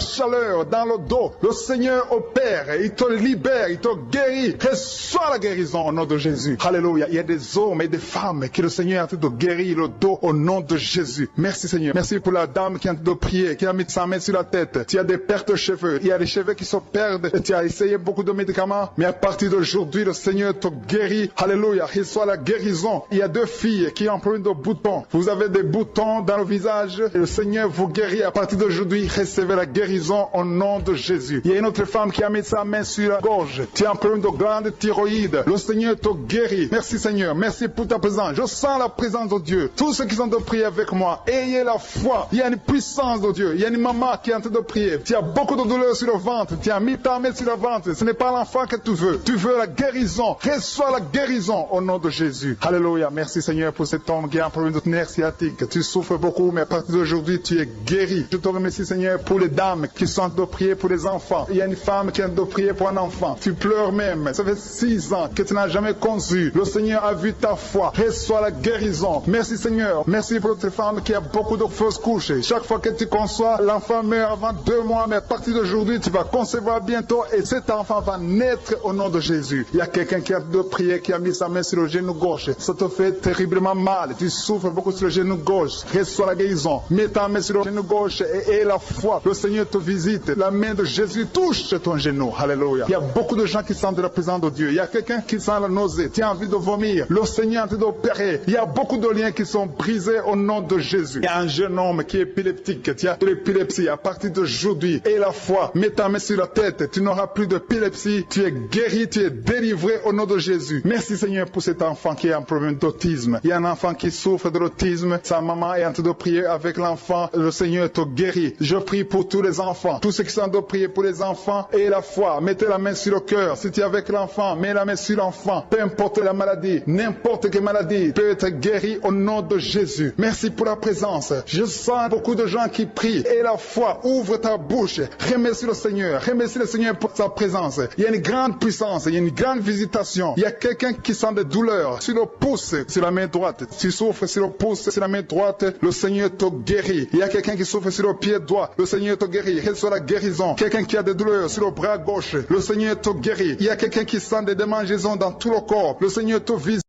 Speaker 2: chaleur dans le dos. Le Seigneur opère, il te libère, il te guérit. Reçois la guérison au nom de Jésus. Alléluia. Il y a des hommes et des femmes qui le Seigneur est en train de guérir le dos au nom de Jésus. Merci Seigneur. Merci pour la dame qui est en train de prier, qui a mis sa main sur la tête. Tu as des pertes de cheveux. Il y a des cheveux qui se perdent. Et tu as essayé beaucoup de médicaments. Mais à partir d'aujourd'hui, le Seigneur te guérit. Alléluia. Reçois la guérison. Il y a 2 filles qui ont plein de boutons. Vous avez des boutons dans le visage. Et le Seigneur vous guérit. À partir d'aujourd'hui, recevez la guérison au nom de Jésus. Il y a une autre femme qui a mis sa main sur la gorge. Tu as un problème de glande thyroïde. Le Seigneur te guérit. Merci Seigneur. Merci pour ta présence. Je sens la présence de Dieu. Tous ceux qui sont de prier avec moi, ayez la foi. Il y a une puissance de Dieu. Il y a une maman qui est en train de prier. Tu as beaucoup de douleur sur le ventre. Tu as mis ta main sur le ventre. Ce n'est pas l'enfant que tu veux. Tu veux la guérison. Reçois la guérison au nom de Jésus. Alléluia. Merci Seigneur pour cet homme qui a un problème de nerf sciatique. Tu souffres beaucoup, mais à partir d'aujourd'hui, tu es guéri. Je te remercie Seigneur pour les dames qui sont en train de prier pour les enfants. Il y a une femme qui est en train de prier pour un enfant. Tu pleures même. Ça fait 6 ans que tu n'as jamais conçu. Le Seigneur a vu ta foi. Reçois la guérison. Merci Seigneur. Merci pour cette femme qui a beaucoup de fausses couches. Chaque fois que tu conçois, l'enfant meurt avant 2 mois, mais à partir d'aujourd'hui, tu vas concevoir bientôt et cet enfant va naître au nom de Jésus. Il y a quelqu'un qui a de prier, qui a mis sa main sur le genou gauche. Ça te fait terriblement mal. Tu souffres beaucoup sur le genou gauche. Reçois la guérison. Mets ta main sur le genou gauche et la foi. Le Seigneur te visite. La main de Jésus touche ton genou. Alléluia. Il y a beaucoup de gens qui sentent la présence de Dieu. Il y a quelqu'un qui sent la nausée. Tu as envie de vomir. Le Seigneur est en train d'opérer. Il y a beaucoup de liens qui sont brisés au nom de Jésus. Il y a un jeune homme qui est épileptique. Tu as de l'épilepsie à partir d'aujourd'hui. Et la foi. Mets ta main sur la tête. Tu n'auras plus d'épilepsie. Tu es guéri. Tu es délivré au nom de Jésus. Merci Seigneur pour cet enfant qui a un problème d'autisme. Il y a un enfant qui souffre de l'autisme. Sa maman est en train de prier avec l'enfant. Le Seigneur te guérit. Je prie pour tous les enfants. Tous ceux qui sont en train de prier pour les enfants et la foi. Mettez la main sur le cœur. Si tu es avec l'enfant, mets la main sur l'enfant. Peu importe la maladie, n'importe quelle maladie peut être guérie au nom de Jésus. Merci pour la présence. Je sens beaucoup de gens qui prient. Et la foi, ouvre ta bouche. Remercie le Seigneur. Remercie le Seigneur pour sa présence. Il y a une grande puissance. Il y a une grande visitation. Il y a quelqu'un qui sent des douleurs sur le pouce, sur la main droite. Tu souffres sur le pouce, sur la main droite. Le Seigneur te guérit. Il y a quelqu'un qui souffre sur le pied droit. Le Seigneur te guérit. Reçois la guérison. Quelqu'un qui a des douleurs sur le bras gauche. Le Seigneur te guérit. Il y a quelqu'un qui sent des démangeaisons dans tout le corps. Le Seigneur te visite.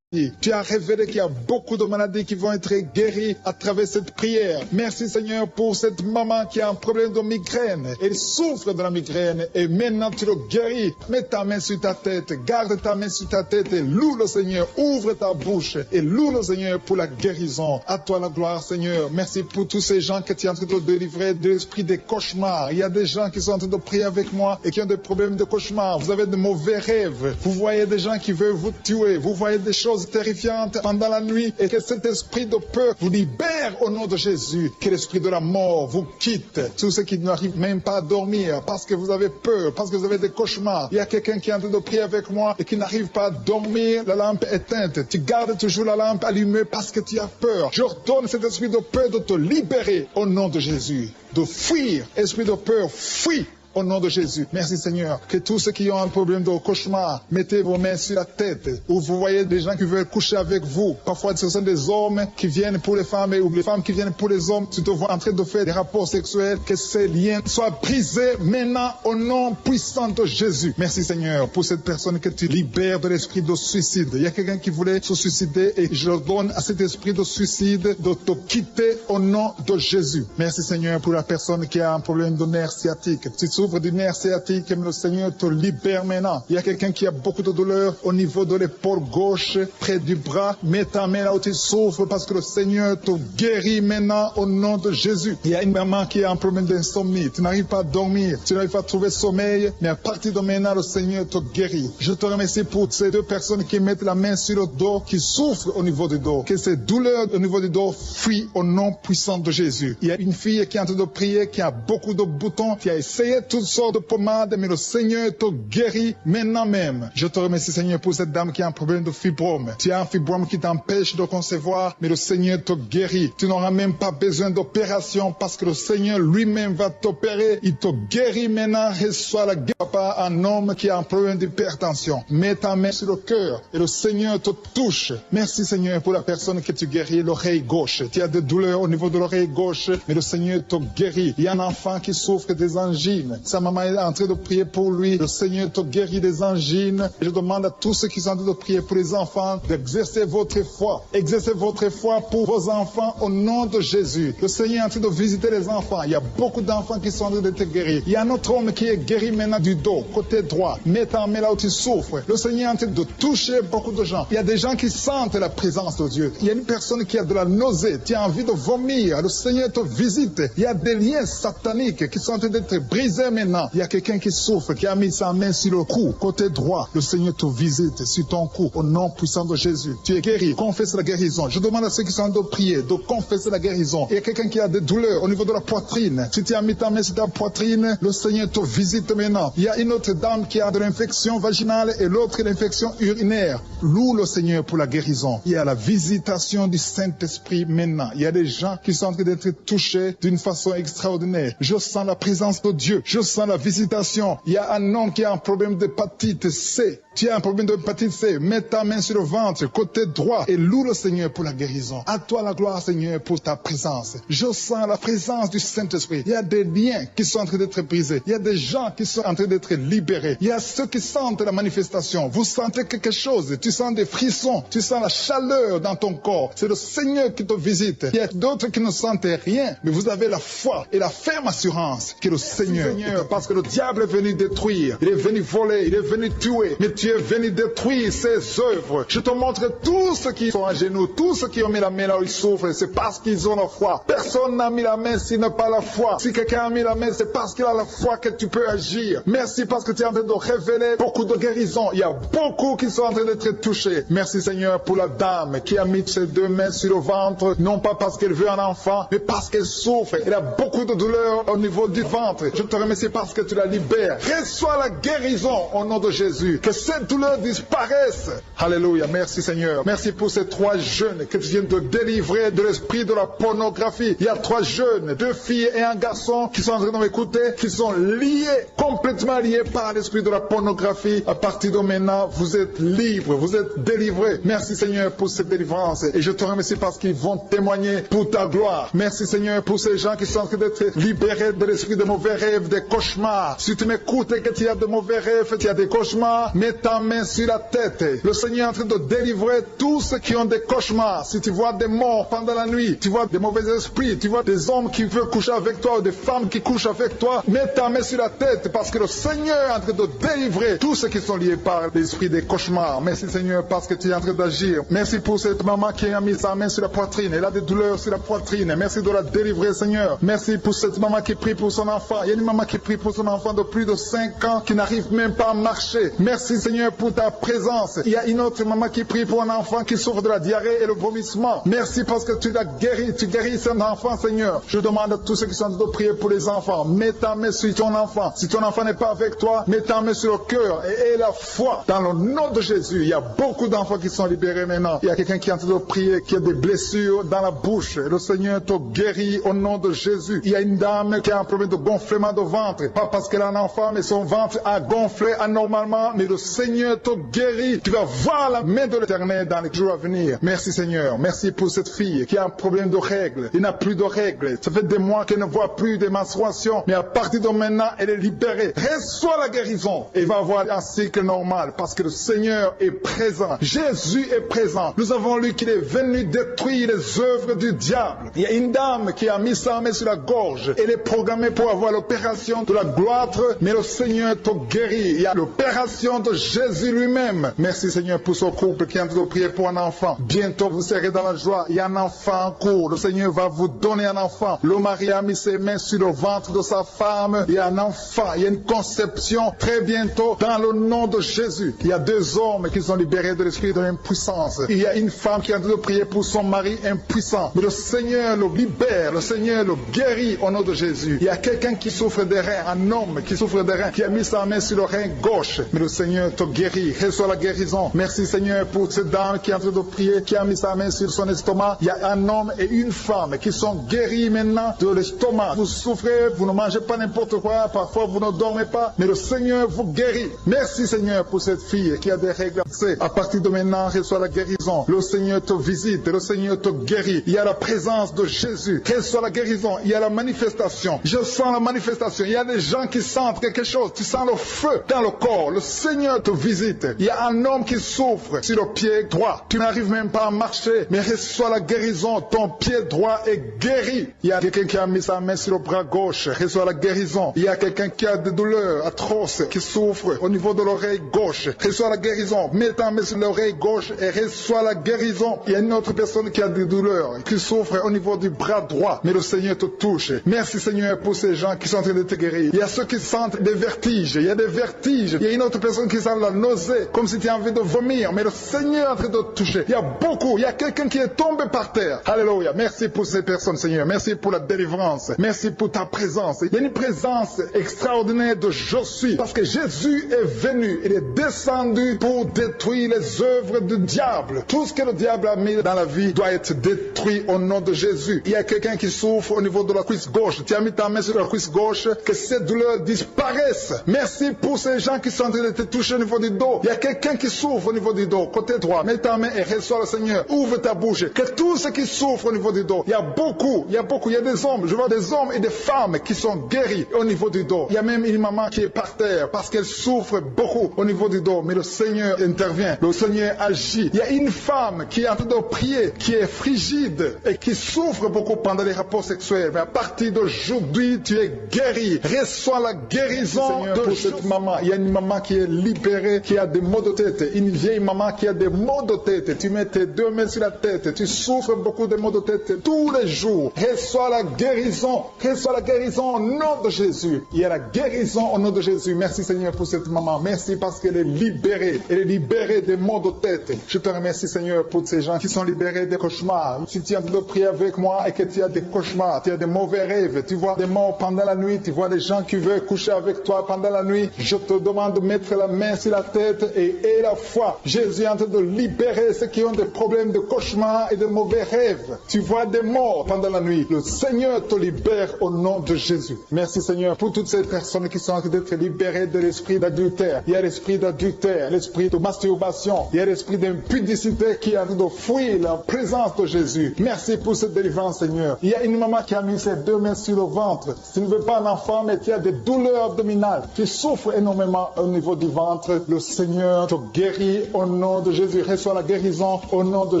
Speaker 2: Tu as révélé qu'il y a beaucoup de maladies qui vont être guéries à travers cette prière. Merci Seigneur pour cette maman qui a un problème de migraine. Elle souffre de la migraine et maintenant tu le guéris. Mets ta main sur ta tête, garde ta main sur ta tête et loue le Seigneur. Ouvre ta bouche et loue le Seigneur pour la guérison. À toi la gloire Seigneur. Merci pour tous ces gens que tu es en train de délivrer de l'esprit des cauchemars. Il y a des gens qui sont en train de prier avec moi et qui ont des problèmes de cauchemars. Vous avez de mauvais rêves. Vous voyez des gens qui veulent vous tuer. Vous voyez des choses terrifiante pendant la nuit et que cet esprit de peur vous libère au nom de Jésus. Que l'esprit de la mort vous quitte. Tous ceux qui n'arrivent même pas à dormir parce que vous avez peur, parce que vous avez des cauchemars. Il y a quelqu'un qui est en train de prier avec moi et qui n'arrive pas à dormir, la lampe éteinte. Tu gardes toujours la lampe allumée parce que tu as peur. J'ordonne cet esprit de peur de te libérer au nom de Jésus. De fuir. Esprit de peur, fuis. Au nom de Jésus. Merci Seigneur. Que tous ceux qui ont un problème de cauchemar, mettez vos mains sur la tête. Ou vous voyez des gens qui veulent coucher avec vous. Parfois ce sont des hommes qui viennent pour les femmes ou les femmes qui viennent pour les hommes. Tu te vois en train de faire des rapports sexuels. Que ces liens soient brisés maintenant au nom puissant de Jésus. Merci Seigneur pour cette personne que tu libères de l'esprit de suicide. Il y a quelqu'un qui voulait se suicider et je donne à cet esprit de suicide de te quitter au nom de Jésus. Merci Seigneur pour la personne qui a un problème de nerf sciatique. Tu souffre du nerf sciatique, mais le Seigneur te libère maintenant. Il y a quelqu'un qui a beaucoup de douleur au niveau de l'épaule gauche, près du bras. Mets ta main là où tu souffres parce que le Seigneur te guérit maintenant au nom de Jésus. Il y a une maman qui a un problème d'insomnie. Tu n'arrives pas à dormir, tu n'arrives pas à trouver sommeil, mais à partir de maintenant, le Seigneur te guérit. Je te remercie pour ces deux personnes qui mettent la main sur le dos, qui souffrent au niveau du dos. Que ces douleurs au niveau du dos fuient au nom puissant de Jésus. Il y a une fille qui est en train de prier, qui a beaucoup de boutons, qui a essayé toutes sortes de pommades, mais le Seigneur te guérit maintenant même. Je te remercie, Seigneur, pour cette dame qui a un problème de fibrome. Tu as un fibrome qui t'empêche de concevoir, mais le Seigneur te guérit. Tu n'auras même pas besoin d'opération parce que le Seigneur lui-même va t'opérer. Il te guérit maintenant. Reçois la guérison. Papa, un homme qui a un problème d'hypertension. Mets ta main sur le cœur et le Seigneur te touche. Merci, Seigneur, pour la personne que tu guéris, l'oreille gauche. Tu as des douleurs au niveau de l'oreille gauche, mais le Seigneur te guérit. Il y a un enfant qui souffre des angines. Sa maman est en train de prier pour lui. Le Seigneur te guérit des angines. Je demande à tous ceux qui sont en train de prier pour les enfants d'exercer votre foi. Exercez votre foi pour vos enfants au nom de Jésus. Le Seigneur est en train de visiter les enfants. Il y a beaucoup d'enfants qui sont en train d'être guéris. Il y a un autre homme qui est guéri maintenant du dos, côté droit. Mets ta main là où tu souffres. Le Seigneur est en train de toucher beaucoup de gens. Il y a des gens qui sentent la présence de Dieu. Il y a une personne qui a de la nausée, qui a envie de vomir. Le Seigneur te visite. Il y a des liens sataniques qui sont en train d'être brisés maintenant. Il y a quelqu'un qui souffre, qui a mis sa main sur le cou, côté droit. Le Seigneur te visite sur ton cou, au nom puissant de Jésus. Tu es guéri. Confesse la guérison. Je demande à ceux qui sont en train de prier de confesser la guérison. Il y a quelqu'un qui a des douleurs au niveau de la poitrine. Si tu as mis ta main sur ta poitrine, le Seigneur te visite maintenant. Il y a une autre dame qui a de l'infection vaginale et l'autre l'infection urinaire. Loue le Seigneur pour la guérison. Il y a la visitation du Saint-Esprit maintenant. Il y a des gens qui sont en train d'être touchés d'une façon extraordinaire. Je sens la présence de Dieu. Je sens la visitation. Il y a un homme qui a un problème d'hépatite C. Tu as un problème d'hépatite C. Mets ta main sur le ventre, côté droit, et loue le Seigneur pour la guérison. À toi la gloire, Seigneur, pour ta présence. Je sens la présence du Saint-Esprit. Il y a des liens qui sont en train d'être brisés. Il y a des gens qui sont en train d'être libérés. Il y a ceux qui sentent la manifestation. Vous sentez quelque chose. Tu sens des frissons. Tu sens la chaleur dans ton corps. C'est le Seigneur qui te visite. Il y a d'autres qui ne sentent rien, mais vous avez la foi et la ferme assurance que le Seigneur, parce que le diable est venu détruire. Il est venu voler. Il est venu tuer. Mais tu es venu détruire ses œuvres. Je te montre tous ceux qui sont à genoux, tous ceux qui ont mis la main là où ils souffrent, c'est parce qu'ils ont la foi. Personne n'a mis la main s'il n'a pas la foi. Si quelqu'un a mis la main, c'est parce qu'il a la foi que tu peux agir. Merci parce que tu es en train de révéler beaucoup de guérisons. Il y a beaucoup qui sont en train d'être touchés. Merci Seigneur pour la dame qui a mis ses deux mains sur le ventre, non pas parce qu'elle veut un enfant, mais parce qu'elle souffre. Elle a beaucoup de douleur au niveau du ventre. Je te remercie parce que tu la libères. Reçois la guérison au nom de Jésus. Que cette douleur disparaisse. Alléluia. Merci Seigneur. Merci pour ces 3 jeunes que tu viens de délivrer de l'esprit de la pornographie. Il y a 3 jeunes, 2 filles et un garçon qui sont en train de m'écouter, qui sont liés, complètement liés par l'esprit de la pornographie. À partir de maintenant, vous êtes libres, vous êtes délivrés. Merci Seigneur pour cette délivrance. Et je te remercie parce qu'ils vont témoigner pour ta gloire. Merci Seigneur pour ces gens qui sont en train d'être libérés de l'esprit de mauvais rêves, des cauchemars. Si tu m'écoutes et que tu as de mauvais rêves, tu as des cauchemars, mets ta main sur la tête. Le Seigneur est en train de délivrer tous ceux qui ont des cauchemars. Si tu vois des morts pendant la nuit, tu vois des mauvais esprits, tu vois des hommes qui veulent coucher avec toi ou des femmes qui couchent avec toi, mets ta main sur la tête parce que le Seigneur est en train de délivrer tous ceux qui sont liés par l'esprit des cauchemars. Merci Seigneur parce que tu es en train d'agir. Merci pour cette maman qui a mis sa main sur la poitrine. Elle a des douleurs sur la poitrine. Merci de la délivrer Seigneur. Merci pour cette maman qui prie pour son enfant. Il y a une maman qui prie pour son enfant de plus de 5 ans qui n'arrive même pas à marcher. Merci Seigneur pour ta présence. Il y a une autre maman qui prie pour un enfant qui souffre de la diarrhée et le vomissement. Merci parce que tu l'as guéri. Tu guéris cet enfant Seigneur. Je demande à tous ceux qui sont en train de prier pour les enfants. Mets ta main sur ton enfant. Si ton enfant n'est pas avec toi, mets ta main sur le cœur et aie la foi. Dans le nom de Jésus, il y a beaucoup d'enfants qui sont libérés maintenant. Il y a quelqu'un qui est en train de prier, qui a des blessures dans la bouche. Le Seigneur te guérit au nom de Jésus. Il y a une dame qui a un problème de gonflement de ventre. Pas parce qu'elle a un enfant, mais son ventre a gonflé anormalement. Mais le Seigneur Seigneur te guérit. Tu vas voir la main de l'Éternel dans les jours à venir. Merci Seigneur. Merci pour cette fille qui a un problème de règles. Il n'a plus de règles. Ça fait des mois qu'elle ne voit plus de menstruation. Mais à partir de maintenant, elle est libérée. Reçois la guérison. Et va avoir un cycle normal parce que le Seigneur est présent. Jésus est présent. Nous avons lu qu'il est venu détruire les œuvres du diable. Il y a une dame qui a mis sa main sur la gorge. Elle est programmée pour avoir l'opération de la gloire, mais le Seigneur te guérit. Il y a l'opération de Jésus lui-même. Merci Seigneur pour ce couple qui est en train de prier pour un enfant. Bientôt vous serez dans la joie. Il y a un enfant en cours. Le Seigneur va vous donner un enfant. Le mari a mis ses mains sur le ventre de sa femme. Il y a un enfant. Il y a une conception très bientôt dans le nom de Jésus. Il y a 2 hommes qui sont libérés de l'esprit de l'impuissance. Il y a une femme qui est en train de prier pour son mari impuissant. Mais le Seigneur le libère. Le Seigneur le guérit au nom de Jésus. Il y a quelqu'un qui souffre des reins. Un homme qui souffre des reins. Qui a mis sa main sur le rein gauche. Mais le Seigneur te guérit. Reçois la guérison. Merci Seigneur pour cette dame qui est en train de prier. Qui a mis sa main sur son estomac. Il y a un homme et une femme qui sont guéris maintenant de l'estomac. Vous souffrez. Vous ne mangez pas n'importe quoi. Parfois vous ne dormez pas. Mais le Seigneur vous guérit. Merci Seigneur pour cette fille qui a des règles. À partir de maintenant, reçois la guérison. Le Seigneur te visite. Le Seigneur te guérit. Il y a la présence de Jésus. Reçois la guérison. Il y a la manifestation. Je sens la manifestation. Il y a des gens qui sentent quelque chose. Tu sens le feu dans le corps. Le Seigneur te visite. Il y a un homme qui souffre sur le pied droit. Tu n'arrives même pas à marcher. Mais reçois la guérison. Ton pied droit est guéri. Il y a quelqu'un qui a mis sa main sur le bras gauche. Reçois la guérison. Il y a quelqu'un qui a des douleurs atroces, qui souffre au niveau de l'oreille gauche. Reçois la guérison. Mets ta main sur l'oreille gauche et reçois la guérison. Il y a une autre personne qui a des douleurs, qui souffre au niveau du bras droit. Mais le Seigneur te touche. Merci Seigneur pour ces gens qui sont en train de te guérir. Il y a ceux qui sentent des vertiges. Il y a des vertiges. Il y a une autre personne qui sent la nausée, comme si tu as envie de vomir. Mais le Seigneur est en train de te toucher. Il y a beaucoup. Il y a quelqu'un qui est tombé par terre. Alléluia. Merci pour ces personnes, Seigneur. Merci pour la délivrance. Merci pour ta présence. Il y a une présence extraordinaire de je suis. Parce que Jésus est venu. Il est descendu pour détruire les œuvres du diable. Tout ce que le diable a mis dans la vie doit être détruit au nom de Jésus. Il y a quelqu'un qui souffre au niveau de la cuisse gauche. Tu as mis ta main sur la cuisse gauche. Que ces douleurs disparaissent. Merci pour ces gens qui sont en train de te toucher au niveau du dos. Il y a quelqu'un qui souffre au niveau du dos. Côté droit. Mets ta main et reçois le Seigneur. Ouvre ta bouche. Que tous ceux qui souffrent au niveau du dos. Il y a beaucoup. Il y a des hommes. Je vois des hommes et des femmes qui sont guéris au niveau du dos. Il y a même une maman qui est par terre parce qu'elle souffre beaucoup au niveau du dos. Mais le Seigneur intervient. Le Seigneur agit. Il y a une femme qui est en train de prier, qui est frigide et qui souffre beaucoup pendant les rapports sexuels. Mais à partir d'aujourd'hui, tu es guéri. Reçois la guérison de cette maman. Il y a une maman qui est libérée, qui a des maux de tête. Une vieille maman qui a des maux de tête. Tu mets tes 2 mains sur la tête. Tu souffres beaucoup de maux de tête tous les jours. Reçois la guérison. Reçois la guérison au nom de Jésus. Il y a la guérison au nom de Jésus. Merci Seigneur pour cette maman. Merci parce qu'elle est libérée. Elle est libérée des maux de tête. Je te remercie Seigneur pour ces gens qui sont libérés des cauchemars. Si tu es en train de prier avec moi et que tu as des cauchemars, tu as des mauvais rêves, tu vois des morts pendant la nuit, tu vois des gens qui veulent coucher avec toi pendant la nuit, je te demande de mettre la main sur la tête et la foi. Jésus est en train de libérer ceux qui ont des problèmes de cauchemars et de mauvais rêves. Tu vois des morts pendant la nuit. Le Seigneur te libère au nom de Jésus. Merci Seigneur pour toutes ces personnes qui sont en train d'être libérées de l'esprit d'adultère. Il y a l'esprit d'adultère, l'esprit de masturbation, il y a l'esprit d'impudicité qui est en train de fuir la présence de Jésus. Merci pour cette délivrance Seigneur. Il y a une maman qui a mis ses 2 mains sur le ventre. Tu ne veux pas un enfant mais tu as des douleurs abdominales. Tu souffres énormément au niveau du ventre. Le Seigneur te guérit au nom de Jésus. Reçois la guérison au nom de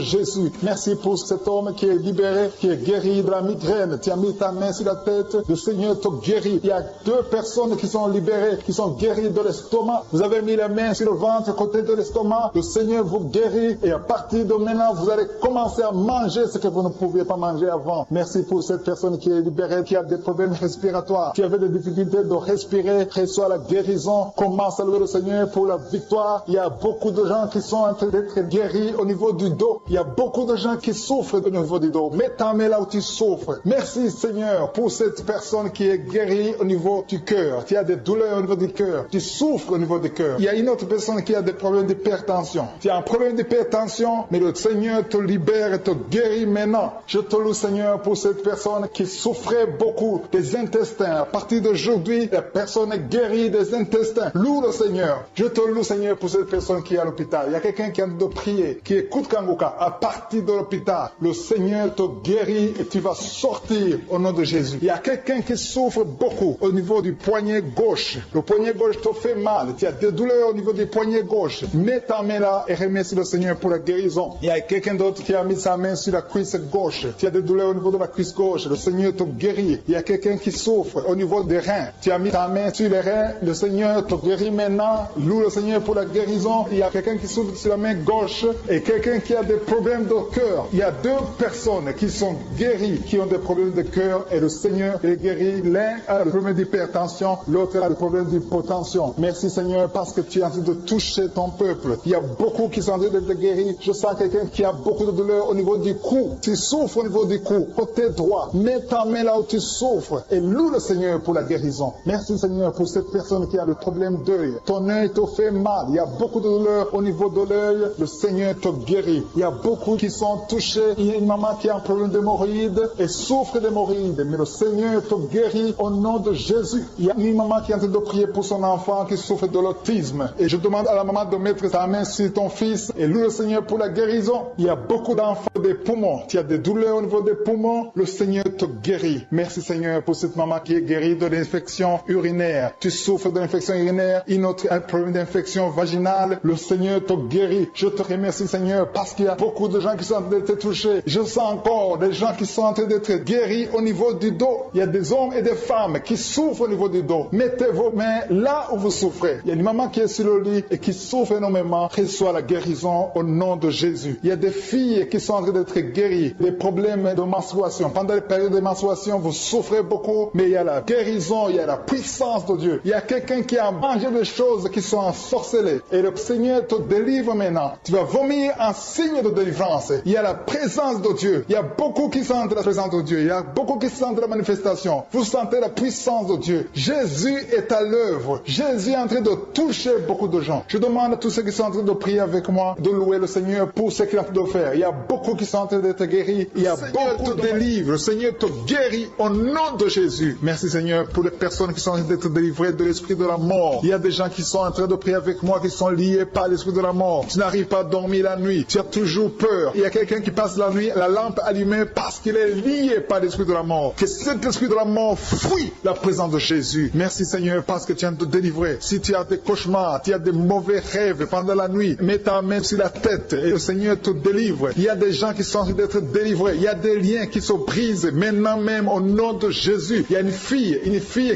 Speaker 2: Jésus. Merci pour cet homme qui est libéré, qui est guéri de la migraine. Tu as mis ta main sur la tête. Le Seigneur te guérit. Il y a 2 personnes qui sont libérées, qui sont guéries de l'estomac. Vous avez mis la main sur le ventre, côté de l'estomac. Le Seigneur vous guérit et à partir de maintenant, vous allez commencer à manger ce que vous ne pouviez pas manger avant. Merci pour cette personne qui est libérée, qui a des problèmes respiratoires, qui avait des difficultés de respirer. Reçois la guérison. Commence à louer le Seigneur pour la victoire. Il y a beaucoup de gens qui sont en train d'être guéris au niveau du dos. Il y a beaucoup de gens qui souffrent au niveau du dos. Mets ta main là où tu souffres. Merci Seigneur pour cette personne qui est guérie au niveau du cœur. Tu as des douleurs au niveau du cœur. Tu souffres au niveau du cœur. Il y a une autre personne qui a des problèmes d'hypertension. Tu as un problème d'hypertension, mais le Seigneur te libère et te guérit maintenant. Je te loue Seigneur pour cette personne qui souffrait beaucoup des intestins. À partir d'aujourd'hui, la personne est guérie des intestins. Loue le Seigneur. Je te loue, Seigneur, pour cette personne qui est à l'hôpital. Il y a quelqu'un qui a envie de prier, qui écoute Kanguka. À partir de l'hôpital, le Seigneur te guérit et tu vas sortir au nom de Jésus. Il y a quelqu'un qui souffre beaucoup au niveau du poignet gauche. Le poignet gauche te fait mal. Tu as des douleurs au niveau du poignet gauche. Mets ta main là et remercie le Seigneur pour la guérison. Il y a quelqu'un d'autre qui a mis sa main sur la cuisse gauche. Tu as des douleurs au niveau de la cuisse gauche. Le Seigneur te guérit. Il y a quelqu'un qui souffre au niveau des reins. Tu as mis ta main sur les reins. Le Seigneur te guérit maintenant. Loue le Seigneur pour la guérison. Il y a quelqu'un qui souffre sur la main gauche et quelqu'un qui a des problèmes de cœur. Il y a deux personnes qui sont guéries, qui ont des problèmes de cœur et le Seigneur les guérit. L'un a le problème d'hypertension, l'autre a le problème d'hypotension. Merci Seigneur parce que tu es en train de toucher ton peuple. Il y a beaucoup qui sont en train d'être guéris. Je sens quelqu'un qui a beaucoup de douleur au niveau du cou. Tu souffres au niveau du cou, côté droit. Mets ta main là où tu souffres et loue le Seigneur pour la guérison. Merci Seigneur pour cette personne qui a le problème d'œil. Ton œil te fait mal. Il y a beaucoup de douleur au niveau de l'œil. Le Seigneur te guérit. Il y a beaucoup qui sont touchés. Il y a une maman qui a un problème d'hémorroïdes et souffre d'hémorroïdes. Mais le Seigneur te guérit au nom de Jésus. Il y a une maman qui est en train de prier pour son enfant qui souffre de l'autisme. Et je demande à la maman de mettre sa main sur ton fils et loue le Seigneur pour la guérison. Il y a beaucoup d'enfants des poumons. Tu as des douleurs au niveau des poumons. Le Seigneur te guérit. Merci Seigneur pour cette maman qui est guérie de l'infection urinaire. Tu souffres de l'infection urinaire. Une autre a un problème d'infection vaginale. Le Seigneur te guérit. Je te remercie Seigneur parce qu'il y a beaucoup de gens qui sont en train d'être touchés. Je sens encore des gens qui sont en train d'être guéris au niveau du dos. Il y a des hommes et des femmes qui souffrent au niveau du dos. Mettez vos mains là où vous souffrez. Il y a une maman qui est sur le lit et qui souffre énormément. Reçoit la guérison au nom de Jésus. Il y a des filles qui sont en train d'être guéries. Des problèmes de menstruation. Pendant les périodes de menstruation, vous souffrez beaucoup, mais il y a la guérison, il y a la puissance de Dieu. Il y a quelqu'un qui a mangé des choses qui sont ensorcelées. Et le Seigneur te délivre maintenant. Tu vas vomir un signe de délivrance. Il y a la présence de Dieu. Il y a beaucoup qui sentent la présence de Dieu. Il y a beaucoup qui sentent la manifestation. Vous sentez la puissance de Dieu. Jésus est à l'œuvre. Jésus est en train de toucher beaucoup de gens. Je demande à tous ceux qui sont en train de prier avec moi de louer le Seigneur pour ce qu'il est en train de faire. Il y a beaucoup qui sont en train d'être guéris. Il y a beaucoup de délivres. Le Seigneur te guérit au nom de Jésus. Merci Seigneur pour les personnes qui sont en train d'être délivrées de l'esprit de la mort. Il y a des gens qui sont en train de prier avec moi qui sont liés par l'esprit de la mort. Tu n'arrives pas à dormir la nuit. Tu as toujours peur. Il y a quelqu'un qui passe la nuit, la lampe allumée parce qu'il est lié par l'esprit de la mort. Que cet esprit de la mort fuit la présence de Jésus. Merci Seigneur parce que tu viens de te délivrer. Si tu as des cauchemars, tu as des mauvais rêves pendant la nuit, mets ta main sur la tête et le Seigneur te délivre. Il y a des gens qui sont en train d'être délivrés. Il y a des liens qui se brisent maintenant même au nom de Jésus. Il y a une fille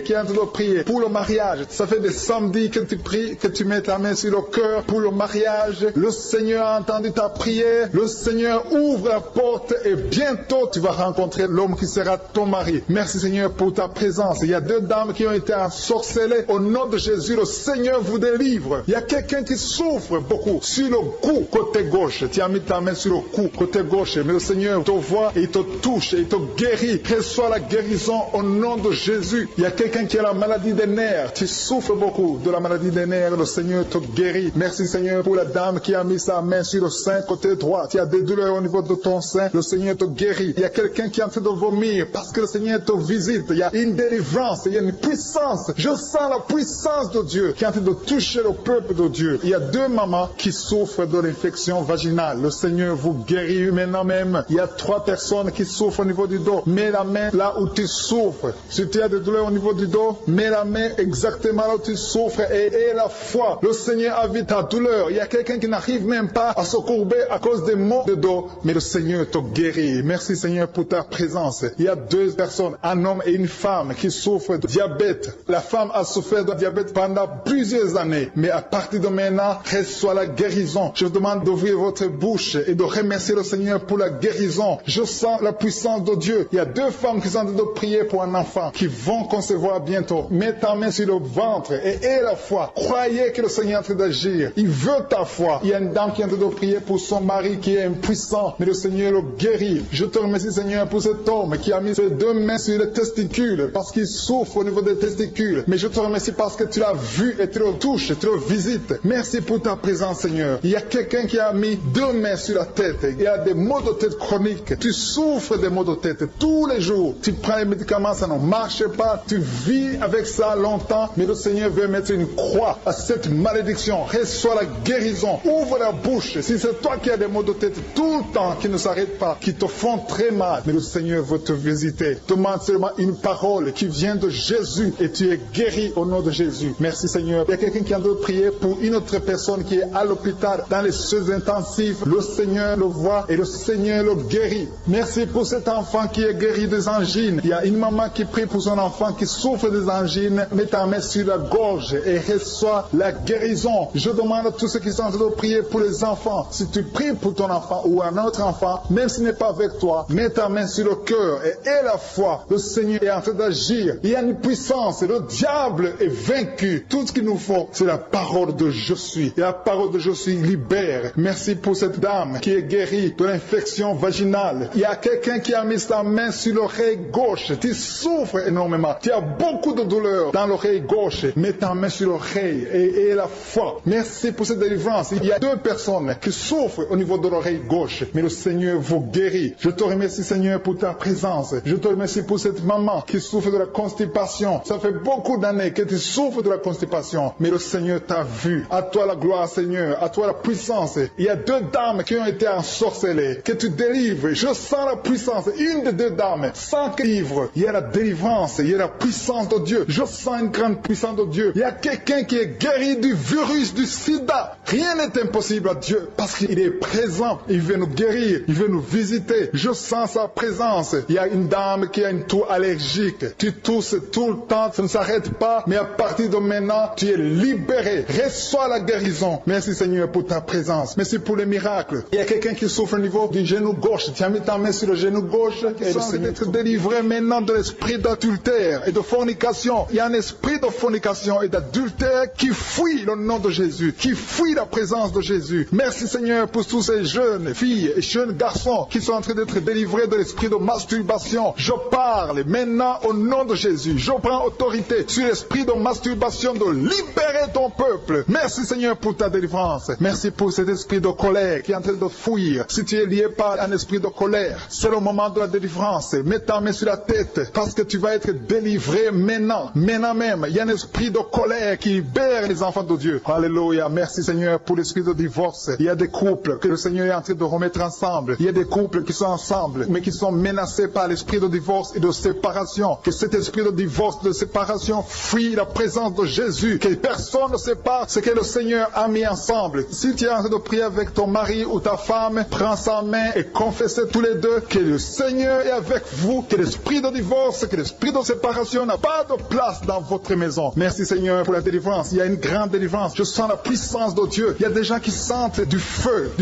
Speaker 2: qui est en train de prier pour le mariage. Ça fait des samedis que tu pries, que tu mets ta main sur le cœur pour le mariage. Le Seigneur a entendu ta prière. Le Seigneur ouvre la porte et bientôt tu vas rencontrer l'homme qui sera ton mari. Merci Seigneur pour ta présence. Il y a deux dames qui ont été ensorcelées. Au nom de Jésus, le Seigneur vous délivre. Il y a quelqu'un qui souffre beaucoup sur le cou, côté gauche. Tu as mis ta main sur le cou, côté gauche. Mais le Seigneur te voit et il te touche et il te guérit. Reçois la guérison au nom de Jésus. Il y a quelqu'un qui a la maladie des nerfs. Tu souffres beaucoup de la maladie des nerfs. Le Seigneur te guérit. Merci Seigneur pour la dame qui a mis sa main sur le sein côté droit. Tu as des douleurs au niveau de ton sein. Le Seigneur te guérit. Il y a quelqu'un qui est en train de vomir parce que le Seigneur te visite. Il y a une délivrance. Il y a une puissance. Je sens la puissance de Dieu qui est en train de toucher le peuple de Dieu. Il y a deux mamans qui souffrent de l'infection vaginale. Le Seigneur vous guérit maintenant même. Il y a trois personnes qui souffrent au niveau du dos. Mets la main là où tu souffres. Si tu as des douleurs au niveau du dos, mets la main exactement là où tu souffres et aie la foi. Le Seigneur a vu ta douleur. Il y a quelqu'un qui n'arrive même pas à se courber à cause des maux de dos, mais le Seigneur te guérit. Merci Seigneur pour ta présence. Il y a deux personnes, un homme et une femme qui souffrent de diabète. La femme a souffert de diabète pendant plusieurs années, mais à partir de maintenant, reçoit la guérison. Je vous demande d'ouvrir votre bouche et de remercier le Seigneur pour la guérison. Je sens la puissance de Dieu. Il y a deux femmes qui sont en train de prier pour un enfant qui vont concevoir bientôt. Mets ta main sur le ventre et aie la foi. Croyez que le Seigneur est en train d'agir. Il veut ta foi. Il y a une dame qui est en train de prier pour son mari qui est impuissant, mais le Seigneur le guérit. Je te remercie Seigneur pour cet homme qui a mis ses deux mains sur les testicules parce qu'il souffre au niveau des testicules. Mais je te remercie parce que tu l'as vu et tu le touches, tu le visites. Merci pour ta présence Seigneur. Il y a quelqu'un qui a mis deux mains sur la tête. Il y a des maux de tête chroniques. Tu souffres des maux de tête tous les jours. Tu prends les médicaments, ça ne marche pas. Tu vis avec ça longtemps, mais le Seigneur veut mettre une croix à cette malédiction. Reçois la guérison. Ouvre la bouche. Si c'est toi qui as des maux de tête tout le temps, qui ne s'arrêtent pas, qui te font très mal, mais le Seigneur veut te visiter. Demande seulement une parole qui vient de Jésus et tu es guéri au nom de Jésus. Merci Seigneur. Il y a quelqu'un qui a de prier pour une autre personne qui est à l'hôpital dans les soins intensifs. Le Seigneur le voit et le Seigneur le guérit. Merci pour cet enfant qui est guéri des angines. Il y a une maman qui prie pour son enfant qui souffre des angines. Mets ta main sur la gorge et reçois la guérison. Je demande à tous ceux qui sont en train de prier pour les enfants. Si tu pries pour ton enfant ou un autre enfant, même s'il n'est pas avec toi, mets ta main sur le cœur et aie la foi. Le Seigneur est en train d'agir. Il y a une puissance. Le diable est vaincu. Tout ce qu'il nous faut, c'est la parole de je suis. Et la parole de je suis libère. Merci pour cette dame qui est guérie de l'infection vaginale. Il y a quelqu'un qui a mis sa main sur l'oreille gauche. Tu souffres énormément. Tu as beaucoup de douleur dans l'oreille gauche. Mets ta main sur l'oreille et aie la foi. Merci pour cette délivrance. Il y a 2 personnes qui souffrent au niveau de l'oreille gauche. Mais le Seigneur vous guérit. Je te remercie Seigneur pour ta présence. Je te remercie pour cette maman qui souffre de la constipation. Ça fait beaucoup d'années que tu souffres de la constipation. Mais le Seigneur t'a vu. À toi la gloire Seigneur. À toi la puissance. Il y a 2 dames qui ont été ensorcelées. Que tu délivres. Je sens la puissance. Une des 2 dames. Sans livre. Il y a la délivrance. Il y a la puissance de Dieu. Je sens une grande puissance de Dieu. Il y a quelqu'un qui est guéri du virus du sida. Rien n'est impossible à Dieu parce qu'il est présent. Il veut nous guérir. Il veut nous visiter. Je sens sa présence. Il y a une dame qui a une toux allergique. Tu tousses tout le temps. Ça ne s'arrête pas. Mais à partir de maintenant, tu es libéré. Reçois la guérison. Merci Seigneur pour ta présence. Merci pour les miracles. Il y a quelqu'un qui souffre au niveau du genou gauche. Tu as mis ta main sur le genou gauche. Et le Seigneur être délivré maintenant de l'esprit d'adultère et de fornication. Il y a un esprit de fornication et d'adultère qui fuit le nom de Jésus, qui fuit la présence de Jésus. Merci Seigneur pour tous ces jeunes filles et jeunes garçons qui sont en train d'être délivrés de l'esprit de masturbation. Je parle maintenant au nom de Jésus. Je prends autorité sur l'esprit de masturbation de libérer ton peuple. Merci Seigneur pour ta délivrance. Merci pour cet esprit de colère qui est en train de fuir. Si tu es lié par un esprit de colère, c'est le moment de la délivrance. Mets ta main sur la tête parce que tu vas être délivré maintenant. Maintenant même, il y a un esprit de colère qui libère les enfants de Dieu. Alléluia. Merci Seigneur pour l'esprit de divorce. Il y a des couples que le Seigneur est en train de remettre ensemble. Il y a des couples qui sont ensemble mais qui sont menacés par l'esprit de divorce et de séparation. Que cet esprit de divorce, de séparation fuit la présence de Jésus. Que personne ne sait pas ce que le Seigneur a mis ensemble. Si tu es en train de prier avec ton mari ou ta femme, prends sa main et confessez tous les deux que le Seigneur est avec vous, que l'esprit de divorce, que l'esprit de séparation n'a pas de place dans votre maison. Merci Seigneur pour la délivrance. Il y a une grande délivrance. Je sens la puissance de Dieu. Il y a des gens qui sentent du feu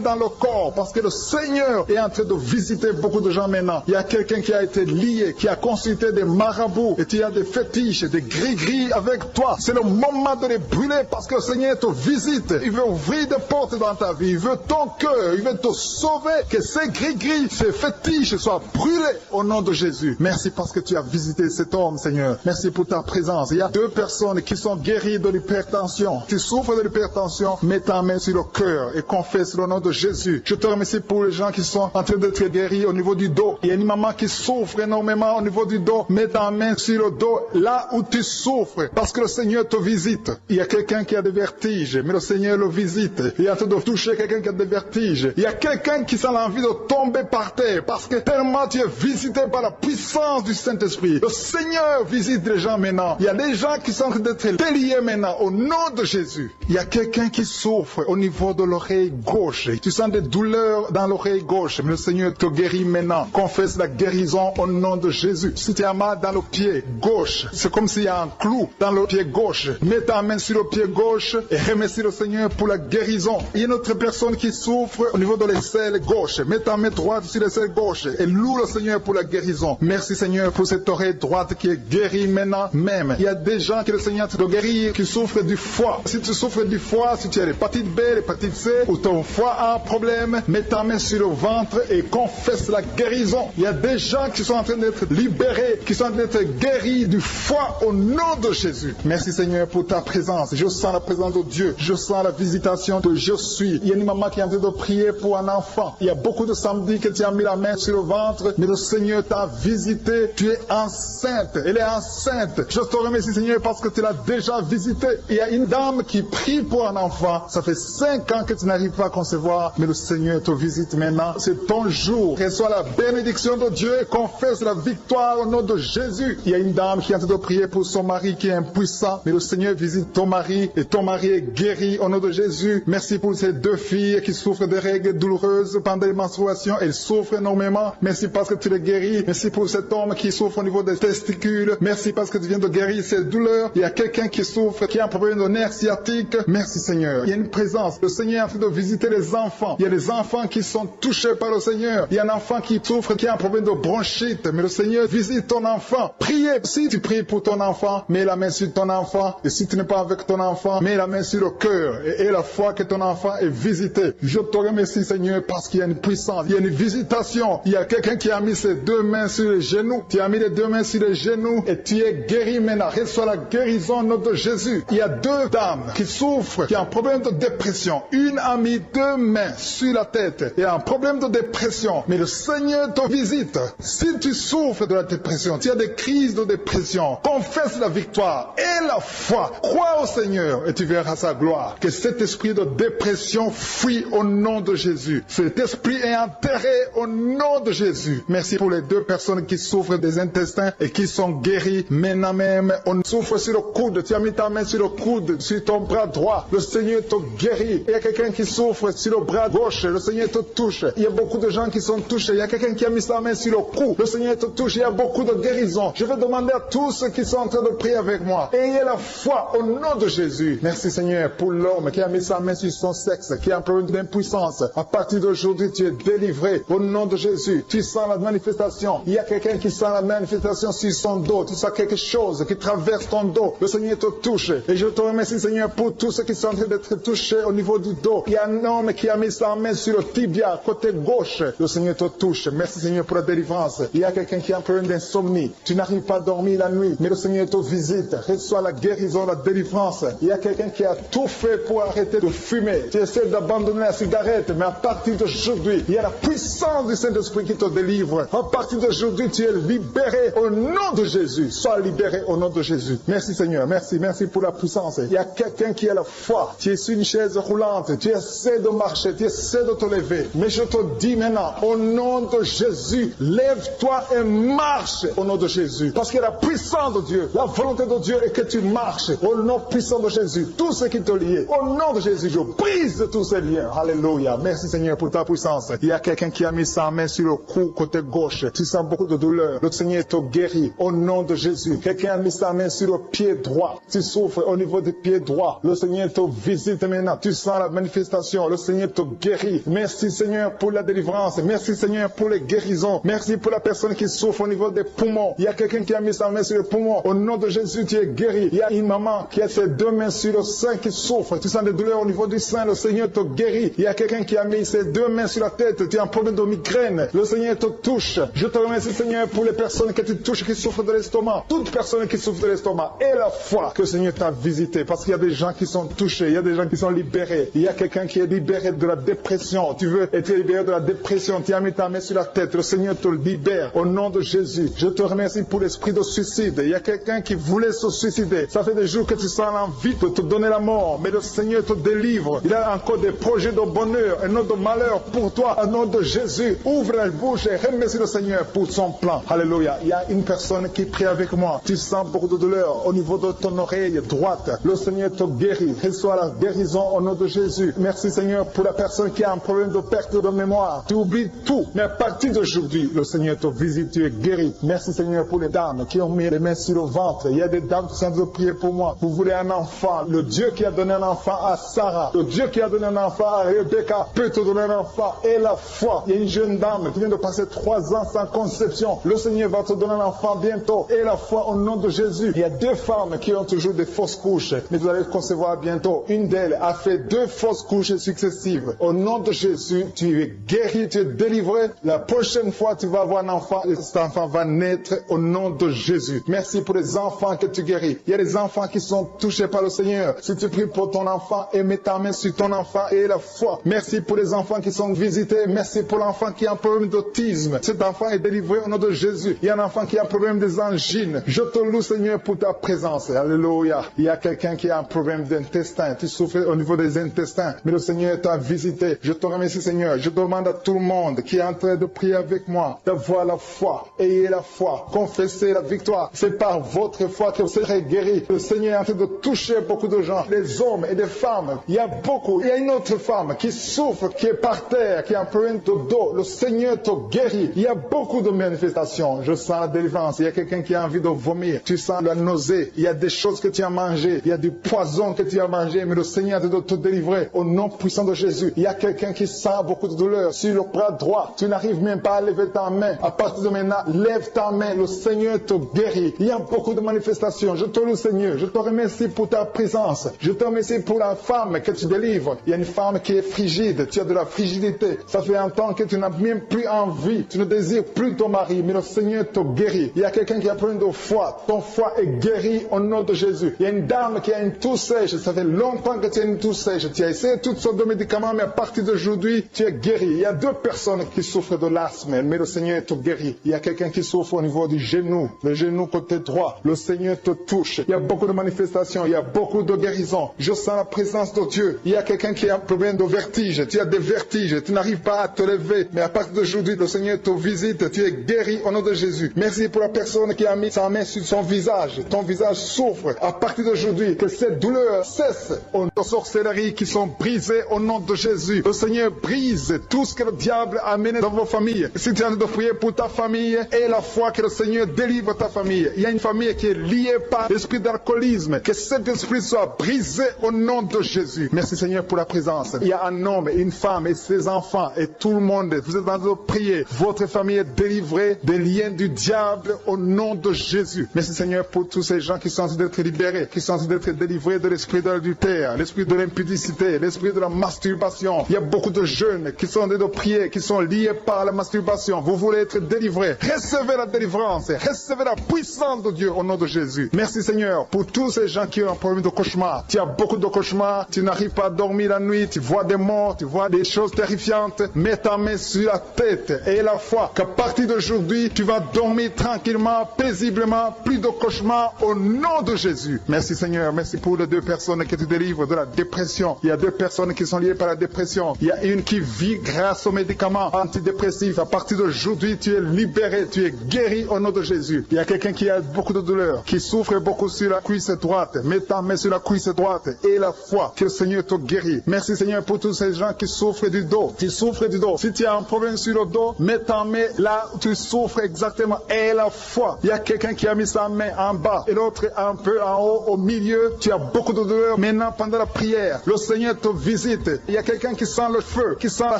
Speaker 2: dans le corps parce que le Seigneur est en train de visiter beaucoup de gens maintenant. Il y a quelqu'un qui a été lié, qui a consulté des marabouts et tu as des fétiches, des gris-gris avec toi. C'est le moment de les brûler parce que le Seigneur te visite. Il veut ouvrir des portes dans ta vie. Il veut ton cœur. Il veut te sauver. Que ces gris-gris, ces fétiches soient brûlés au nom de Jésus. Merci parce que tu as visité cet homme, Seigneur. Merci pour ta présence. Il y a 2 personnes qui sont guéries de l'hypertension. Tu souffres de l'hypertension, mets ta main sur le cœur et confesse le nom de Jésus. Je te remercie pour les gens qui sont en train d'être guéris au niveau du dos. Il y a une maman qui souffre énormément au niveau du dos. Mets ta main sur le dos, là où tu souffres, parce que le Seigneur te visite. Il y a quelqu'un qui a des vertiges, mais le Seigneur le visite. Il est en train de toucher quelqu'un qui a des vertiges. Il y a quelqu'un qui sent l'envie de tomber par terre, parce que tellement tu es visité par la puissance du Saint-Esprit. Le Seigneur visite les gens maintenant. Il y a des gens qui sont en train d'être déliés maintenant au nom de Jésus. Il y a quelqu'un qui souffre au niveau de l'oreille gauche. Tu sens des douleurs dans l'oreille gauche, mais le Seigneur te guérit maintenant. Confesse la guérison au nom de Jésus. Si tu as mal dans le pied gauche, c'est comme s'il y a un clou dans le pied gauche. Mets ta main sur le pied gauche et remercie le Seigneur pour la guérison. Il y a une autre personne qui souffre au niveau de l'aisselle gauche. Mets ta main droite sur l'aisselle gauche et loue le Seigneur pour la guérison. Merci Seigneur pour cette oreille droite qui est guérie maintenant même. Il y a des gens que le Seigneur te guérit qui souffrent du foie. Si tu souffres du foie, si tu as l'hépatite B, l'hépatite C ou ton foie a un problème, mets ta main sur le ventre et confesse la guérison. Il y a des gens qui sont en train d'être libérés, qui sont en train d'être guéris du foie au nom de Jésus. Merci Seigneur pour ta présence. Je sens la présence de Dieu. Je sens la visitation de je suis. Il y a une maman qui est en train de prier pour un enfant. Il y a beaucoup de samedis que tu as mis la main sur le ventre, mais le Seigneur t'a visité. Tu es enceinte. Elle est enceinte. Je te remercie Seigneur parce que tu l'as déjà visité. visiter. Il y a une dame qui prie pour un enfant. Ça fait 5 ans que tu n'arrives pas à concevoir, mais le Seigneur te visite maintenant. C'est ton jour. Reçois la bénédiction de Dieu et confesse la victoire au nom de Jésus. Il y a une dame qui est en train de prier pour son mari qui est impuissant, mais le Seigneur visite ton mari et ton mari est guéri au nom de Jésus. Merci pour ces 2 filles qui souffrent de règles douloureuses pendant les menstruations. Elles souffrent énormément. Merci parce que tu les guéris. Merci pour cet homme qui souffre au niveau des testicules. Merci parce que tu viens de guérir ces douleurs. Il y a quelqu'un qui souffre, qui a un problème de nerf sciatique. Merci Seigneur. Il y a une présence. Le Seigneur est en train de visiter les enfants. Il y a des enfants qui sont touchés par le Seigneur. Il y a un enfant qui souffre, qui a un problème de bronchite. Mais le Seigneur visite ton enfant. Priez. Si tu pries pour ton enfant, mets la main sur ton enfant. Et si tu n'es pas avec ton enfant, mets la main sur le cœur. Et la foi que ton enfant est visité. Je te remercie Seigneur parce qu'il y a une puissance. Il y a une visitation. Il y a quelqu'un qui a mis ses 2 mains sur les genoux. Tu as mis les 2 mains sur les genoux et tu es guéri maintenant. Reçois la guérison au nom de Jésus. Il y a 2 dames qui souffrent, qui ont un problème de dépression. Une a mis 2 mains sur la tête et a un problème de dépression. Mais le Seigneur te visite. Si tu souffres de la dépression, tu as des crises de dépression, confesse la victoire et la foi. Crois au Seigneur et tu verras sa gloire. Que cet esprit de dépression fuit au nom de Jésus. Cet esprit est enterré au nom de Jésus. Merci pour les 2 personnes qui souffrent des intestins et qui sont guéries maintenant même. On souffre sur le coude. Tu as mis ta main sur le coude, sur ton bras droit. Le Seigneur te guérit. Il y a quelqu'un qui souffre sur le bras gauche. Le Seigneur te touche. Il y a beaucoup de gens qui sont touchés. Il y a quelqu'un qui a mis sa main sur le cou. Le Seigneur te touche. Il y a beaucoup de guérisons. Je vais demander à tous ceux qui sont en train de prier avec moi. Ayez la foi au nom de Jésus. Merci Seigneur pour l'homme qui a mis sa main sur son sexe, qui a un problème d'impuissance. À partir d'aujourd'hui, tu es délivré au nom de Jésus. Tu sens la manifestation. Il y a quelqu'un qui sent la manifestation sur son dos. Tu sens quelque chose qui traverse ton dos. Le Seigneur te touche. Et je te remercie Seigneur pour tous ceux qui sont en train d'être touchés au niveau du dos. Il y a un homme qui a mis sa main sur le tibia, côté gauche. Le Seigneur te touche. Merci Seigneur pour la délivrance. Il y a quelqu'un qui a un problème d'insomnie. Tu n'arrives pas à dormir la nuit, mais le Seigneur te visite. Reçois la guérison, la délivrance. Il y a quelqu'un qui a tout fait pour arrêter de fumer. Tu essaies d'abandonner la cigarette, mais à partir d'aujourd'hui, il y a la puissance du Saint-Esprit qui te délivre. À partir d'aujourd'hui, tu es libéré au nom de Jésus. Sois libéré au nom de Jésus. Merci Seigneur. Merci pour la puissance. Il y a quelqu'un qui a la foi. Tu es sur une chaise roulante. Tu essaies de marcher. Tu essaies de te lever. Mais je te dis maintenant, au nom de Jésus, lève-toi et marche au nom de Jésus. Parce qu'il y a la puissance de Dieu. La volonté de Dieu est que tu marches au nom puissant de Jésus. Tout ce qui te lie, au nom de Jésus, je brise tous ces liens. Alléluia. Merci Seigneur pour ta puissance. Il y a quelqu'un qui a mis sa main sur le cou côté gauche. Tu sens beaucoup de douleur. Le Seigneur te guérit au nom de Jésus. Quelqu'un a mis sa main sur le pied droit. Tu souffres au niveau du pied droit. Le Seigneur te visite maintenant. Tu sens la manifestation. Le Seigneur te guérit. Merci Seigneur pour la délivrance. Merci Seigneur pour les guérisons. Merci pour la personne qui souffre au niveau des poumons. Il y a quelqu'un qui a mis sa main sur le poumon. Au nom de Jésus, tu es guéri. Il y a une maman qui a ses 2 mains sur le sein qui souffre. Tu sens des douleurs au niveau du sein. Le Seigneur te guérit. Il y a quelqu'un qui a mis ses 2 mains sur la tête. Tu as un problème de migraine. Le Seigneur te touche. Je te remercie Seigneur pour les personnes que tu touches qui souffrent de l'estomac. Toute personne qui souffre de l'estomac. Et la foi que le Seigneur t'a visité. Parce qu'il y a des gens qui sont touchés. Il y a des gens qui sont libérés. Il y a quelqu'un qui est libéré de la dépression. Tu veux être libéré de la dépression. Tu as mis ta main sur la tête. Le Seigneur te libère. Au nom de Jésus. Je te remercie pour l'esprit de suicide. Il y a quelqu'un qui voulait se suicider. Ça fait des jours que tu sens l'envie de te donner la mort. Mais le Seigneur te délivre. Il a encore des projets de bonheur et non de malheur pour toi. Au nom de Jésus. Ouvre la bouche et remercie le Seigneur pour son plan. Alléluia. Il y a une personne qui prie avec moi. Tu sens beaucoup de douleur au niveau de ton oreille droite. Le Seigneur te guérit. Reçois la guérison au nom de Jésus. Merci Seigneur pour la personne qui a un problème de perte de mémoire. Tu oublies tout. Mais à partir d'aujourd'hui, le Seigneur te visite. Tu es guéri. Merci Seigneur pour les dames qui ont mis les mains sur le ventre. Il y a des dames qui sont en train de prier pour moi. Vous voulez un enfant. Le Dieu qui a donné un enfant à Sarah. Le Dieu qui a donné un enfant à Rebecca peut te donner un enfant. Et la foi. Il y a une jeune dame qui vient de passer 3 ans sans conception. Le Seigneur va te donner un enfant bientôt. Et la foi au nom de Jésus. Il y a 2 femmes qui ont toujours des fausses couches. Mais vous allez concevoir bientôt. Une d'elles a fait 2 fausses couches successives. Au nom de Jésus, tu es guéri, tu es délivré. La prochaine fois, tu vas avoir un enfant. Et cet enfant va naître au nom de Jésus. Merci pour les enfants que tu guéris. Il y a des enfants qui sont touchés par le Seigneur. Si tu pries pour ton enfant et mets ta main sur ton enfant et la foi. Merci pour les enfants qui sont visités. Merci pour l'enfant qui a un problème d'autisme. Cet enfant est délivré au nom de Jésus. Il y a un enfant qui a un problème des angines. Je te loue Seigneur pour ta présence. Alléluia. Il y a quelqu'un qui a un problème d'intestin. Tu souffres au niveau des intestins. Mais le Seigneur t'a visité. Je te remercie, Seigneur. Je demande à tout le monde qui est en train de prier avec moi d'avoir la foi. Ayez la foi. Confessez la victoire. C'est par votre foi que vous serez guéris. Le Seigneur est en train de toucher beaucoup de gens. Des hommes et des femmes. Il y a beaucoup. Il y a une autre femme qui souffre, qui est par terre, qui a un problème de dos. Le Seigneur te guérit. Il y a beaucoup de manifestations. Je sens la délivrance. Il y a quelqu'un qui a envie de vomir. Tu sens la nausée. Il y a des choses que tu as mangées. Il y a du poison que tu as mangé. Mais le Seigneur doit te délivrer au nom puissant de Jésus. Il y a quelqu'un qui sent beaucoup de douleur sur le bras droit. Tu n'arrives même pas à lever ta main. À partir de maintenant, lève ta main. Le Seigneur te guérit. Il y a beaucoup de manifestations. Je te loue, Seigneur. Je te remercie pour ta présence. Je te remercie pour la femme que tu délivres. Il y a une femme qui est frigide. Tu as de la frigidité. Ça fait un temps que tu n'as même plus envie. Tu ne désires plus ton mari. Mais le Seigneur te guérit. Il y a quelqu'un qui a plein de foi. Ton foie est guéri au nom de Jésus. Il y a une dame qui a une toux sèche. Ça fait longtemps que tu as une toux sèche. Tu as essayé toutes sortes de médicaments, mais à partir d'aujourd'hui, tu es guéri. Il y a 2 personnes qui souffrent de l'asthme, mais le Seigneur te guérit. Il y a quelqu'un qui souffre au niveau du genou, le genou côté droit. Le Seigneur te touche. Il y a beaucoup de manifestations. Il y a beaucoup de guérisons. Je sens la présence de Dieu. Il y a quelqu'un qui a un problème de vertige. Tu as des vertiges. Tu n'arrives pas à te lever, mais à partir d'aujourd'hui, le Seigneur te visite. Tu es guéri au nom de Jésus. Merci pour la personne qui a mis sa main sur son visage. Ton visage souffre. À partir d'aujourd'hui, que cette douleur cesse. Aux sorcelleries qui sont brisées au nom de Jésus. Le Seigneur brise tout ce que le diable a amené dans vos familles. Si tu es en train de prier pour ta famille, et la foi que le Seigneur délivre ta famille. Il y a une famille qui est liée par l'esprit d'alcoolisme. Que cet esprit soit brisé au nom de Jésus. Merci Seigneur pour la présence. Il y a un homme, une femme et ses enfants et tout le monde. Vous êtes en train de prier. Votre famille est délivrée des liens du diable au nom de Jésus. Merci Seigneur pour tous ces gens qui sont en train d'être libérés, qui sont en train d'être délivrés de l'esprit de l'adultère, l'esprit de l'impudicité, l'esprit de la masturbation. Il y a beaucoup de jeunes qui sont en train de prier, qui sont liés par la masturbation. Vous voulez être délivrés. Recevez la délivrance. Recevez la puissance de Dieu au nom de Jésus. Merci Seigneur pour tous ces gens qui ont un problème de cauchemar. Tu as beaucoup de cauchemars. Tu n'arrives pas à dormir la nuit. Tu vois des morts. Tu vois des choses terrifiantes. Mets ta main sur la tête et la foi qu'à partir d'aujourd'hui, tu vas dormir tranquillement, paisiblement. Plus de cauchemars au nom de Jésus. Merci Seigneur. Merci pour les 2 personnes que tu délivres de la dépression. Il y a 2 personnes qui sont liées par la dépression. Il y a une qui vit grâce aux médicaments antidépressifs. À partir d'aujourd'hui, tu es libéré. Tu es guéri au nom de Jésus. Il y a quelqu'un qui a beaucoup de douleur, qui souffre beaucoup sur la cuisse droite. Mets ta main sur la cuisse droite et la foi que le Seigneur te guérit. Merci Seigneur pour tous ces gens qui souffrent du dos. Tu souffres du dos. Si tu as un problème sur le dos, mets ta main là où tu souffres exactement et la foi. Il y a quelqu'un qui a mis sa main en bas et l'autre un peu en haut, au milieu. Tu as beaucoup de douleur. Maintenant, pendant la prière, le Seigneur te visite. Il y a quelqu'un qui sent le feu, qui sent la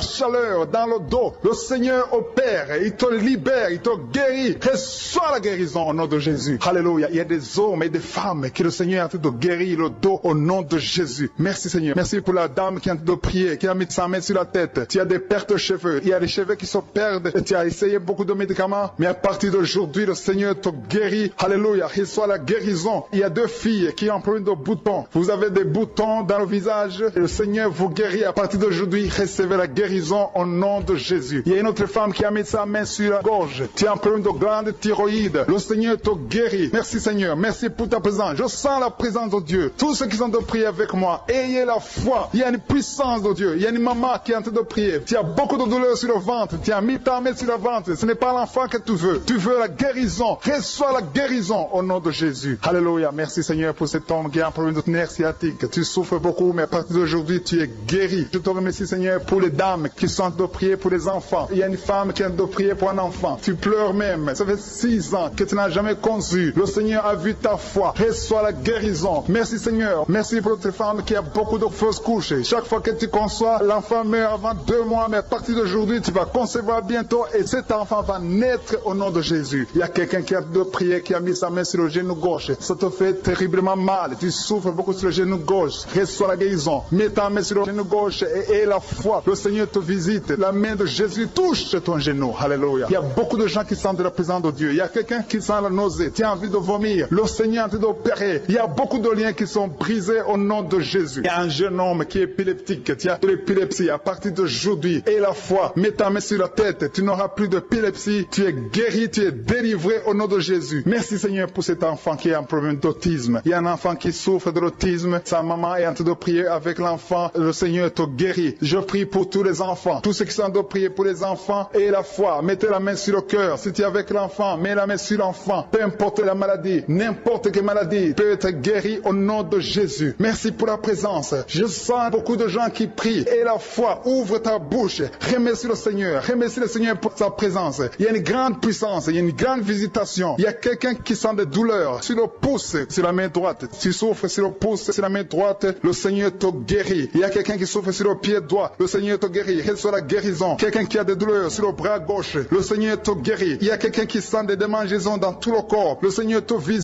Speaker 2: chaleur dans le dos. Le Seigneur opère. Il te libère. Il te guérit. Reçois la guérison au nom de Jésus. Alléluia. Il y a des hommes et des femmes que le Seigneur est en train de guérir le dos au nom de Jésus. Merci Seigneur. Merci pour la dame qui est en train de prier, qui a mis sa main sur la tête. Tu as des pertes de cheveux. Il y a des cheveux qui se perdent. Tu as essayé beaucoup de médicaments. Mais à partir d'aujourd'hui, le Seigneur te guérit. Alléluia. Reçois la guérison. Il y a 2 filles qui ont un problème de boutons. Vous avez des boutons dans le visage. Et le Seigneur vous guérit. À partir d'aujourd'hui, recevez la guérison au nom de Jésus. Il y a une autre femme qui a mis sa main sur la gorge. Tu as un problème de glande thyroïde. Le Seigneur te guérit. Merci Seigneur. Merci pour ta présence. Je sens la présence de Dieu. Tous ceux qui sont de prier avec moi, ayez la foi. Il y a une puissance de Dieu. Il y a une maman qui est en train de prier. Tu as beaucoup de douleur sur le ventre. Tu as mis ta main sur le ventre. Ce n'est pas l'enfant que tu veux. Tu veux la guérison. Reçois la guérison au nom de Jésus. Alléluia. Merci Seigneur pour cet homme qui a un problème de nerf sciatique. Tu souffres beaucoup, mais à partir d'aujourd'hui, tu es guéri. Je te remercie Seigneur pour les dames qui sont de prier pour les enfants. Il y a une femme qui est de prier pour un enfant. Tu pleures même. Ça fait 6 ans que tu n'as jamais conçu. Le Seigneur a vu ta foi. Reçois la guérison. Merci Seigneur. Merci pour cette femme qui a beaucoup de fausses couches. Chaque fois que tu conçois, l'enfant meurt avant 2 mois, mais à partir d'aujourd'hui, tu vas concevoir bientôt et cet enfant va naître au nom de Jésus. Il y a quelqu'un qui a de prier, qui a mis sa main sur le genou gauche. Ça te fait terriblement mal. Tu souffres beaucoup sur le genou gauche. Reçois la guérison. Mets ta main sur le genou gauche et la foi. Le Seigneur te visite. La main de Jésus touche ton genou. Alléluia. Il y a beaucoup de gens qui sentent la présence de Dieu. Il y a quelqu'un qui sent la nausée. Tu as envie de vomir. Le Seigneur est en train d'opérer. Il y a beaucoup de liens qui sont brisés au nom de Jésus. Il y a un jeune homme qui est épileptique. Tu as de l'épilepsie à partir d'aujourd'hui. Et la foi. Mets ta main sur la tête. Tu n'auras plus d'épilepsie. Tu es guéri. Tu es délivré au nom de Jésus. Merci Seigneur pour cet enfant qui a un problème d'autisme. Il y a un enfant qui souffre de l'autisme. Sa maman est en train de prier avec l'enfant. Le Seigneur te guérit. Je prie pour tous les enfants. Tous ceux qui sont en train de prier pour les enfants et la foi. Mettez la main sur le cœur. Si tu es avec l'enfant, mets la main sur l'enfant. Peu importe la maladie, n'importe quelle maladie peut être guérie au nom de Jésus. Merci pour la présence. Je sens beaucoup de gens qui prient. Et la foi, ouvre ta bouche. Remercie le Seigneur. Remercie le Seigneur pour sa présence. Il y a une grande puissance. Il y a une grande visitation. Il y a quelqu'un qui sent des douleurs sur le pouce, sur la main droite. Tu souffres sur le pouce, sur la main droite. Le Seigneur te guérit. Il y a quelqu'un qui souffre sur le pied droit. Le Seigneur te guérit. Reçois la guérison. Quelqu'un qui a des douleurs sur le bras gauche. Le Seigneur te guérit. Il y a quelqu'un qui sent des démangeaisons dans tout le corps. Le Seigneur te visite.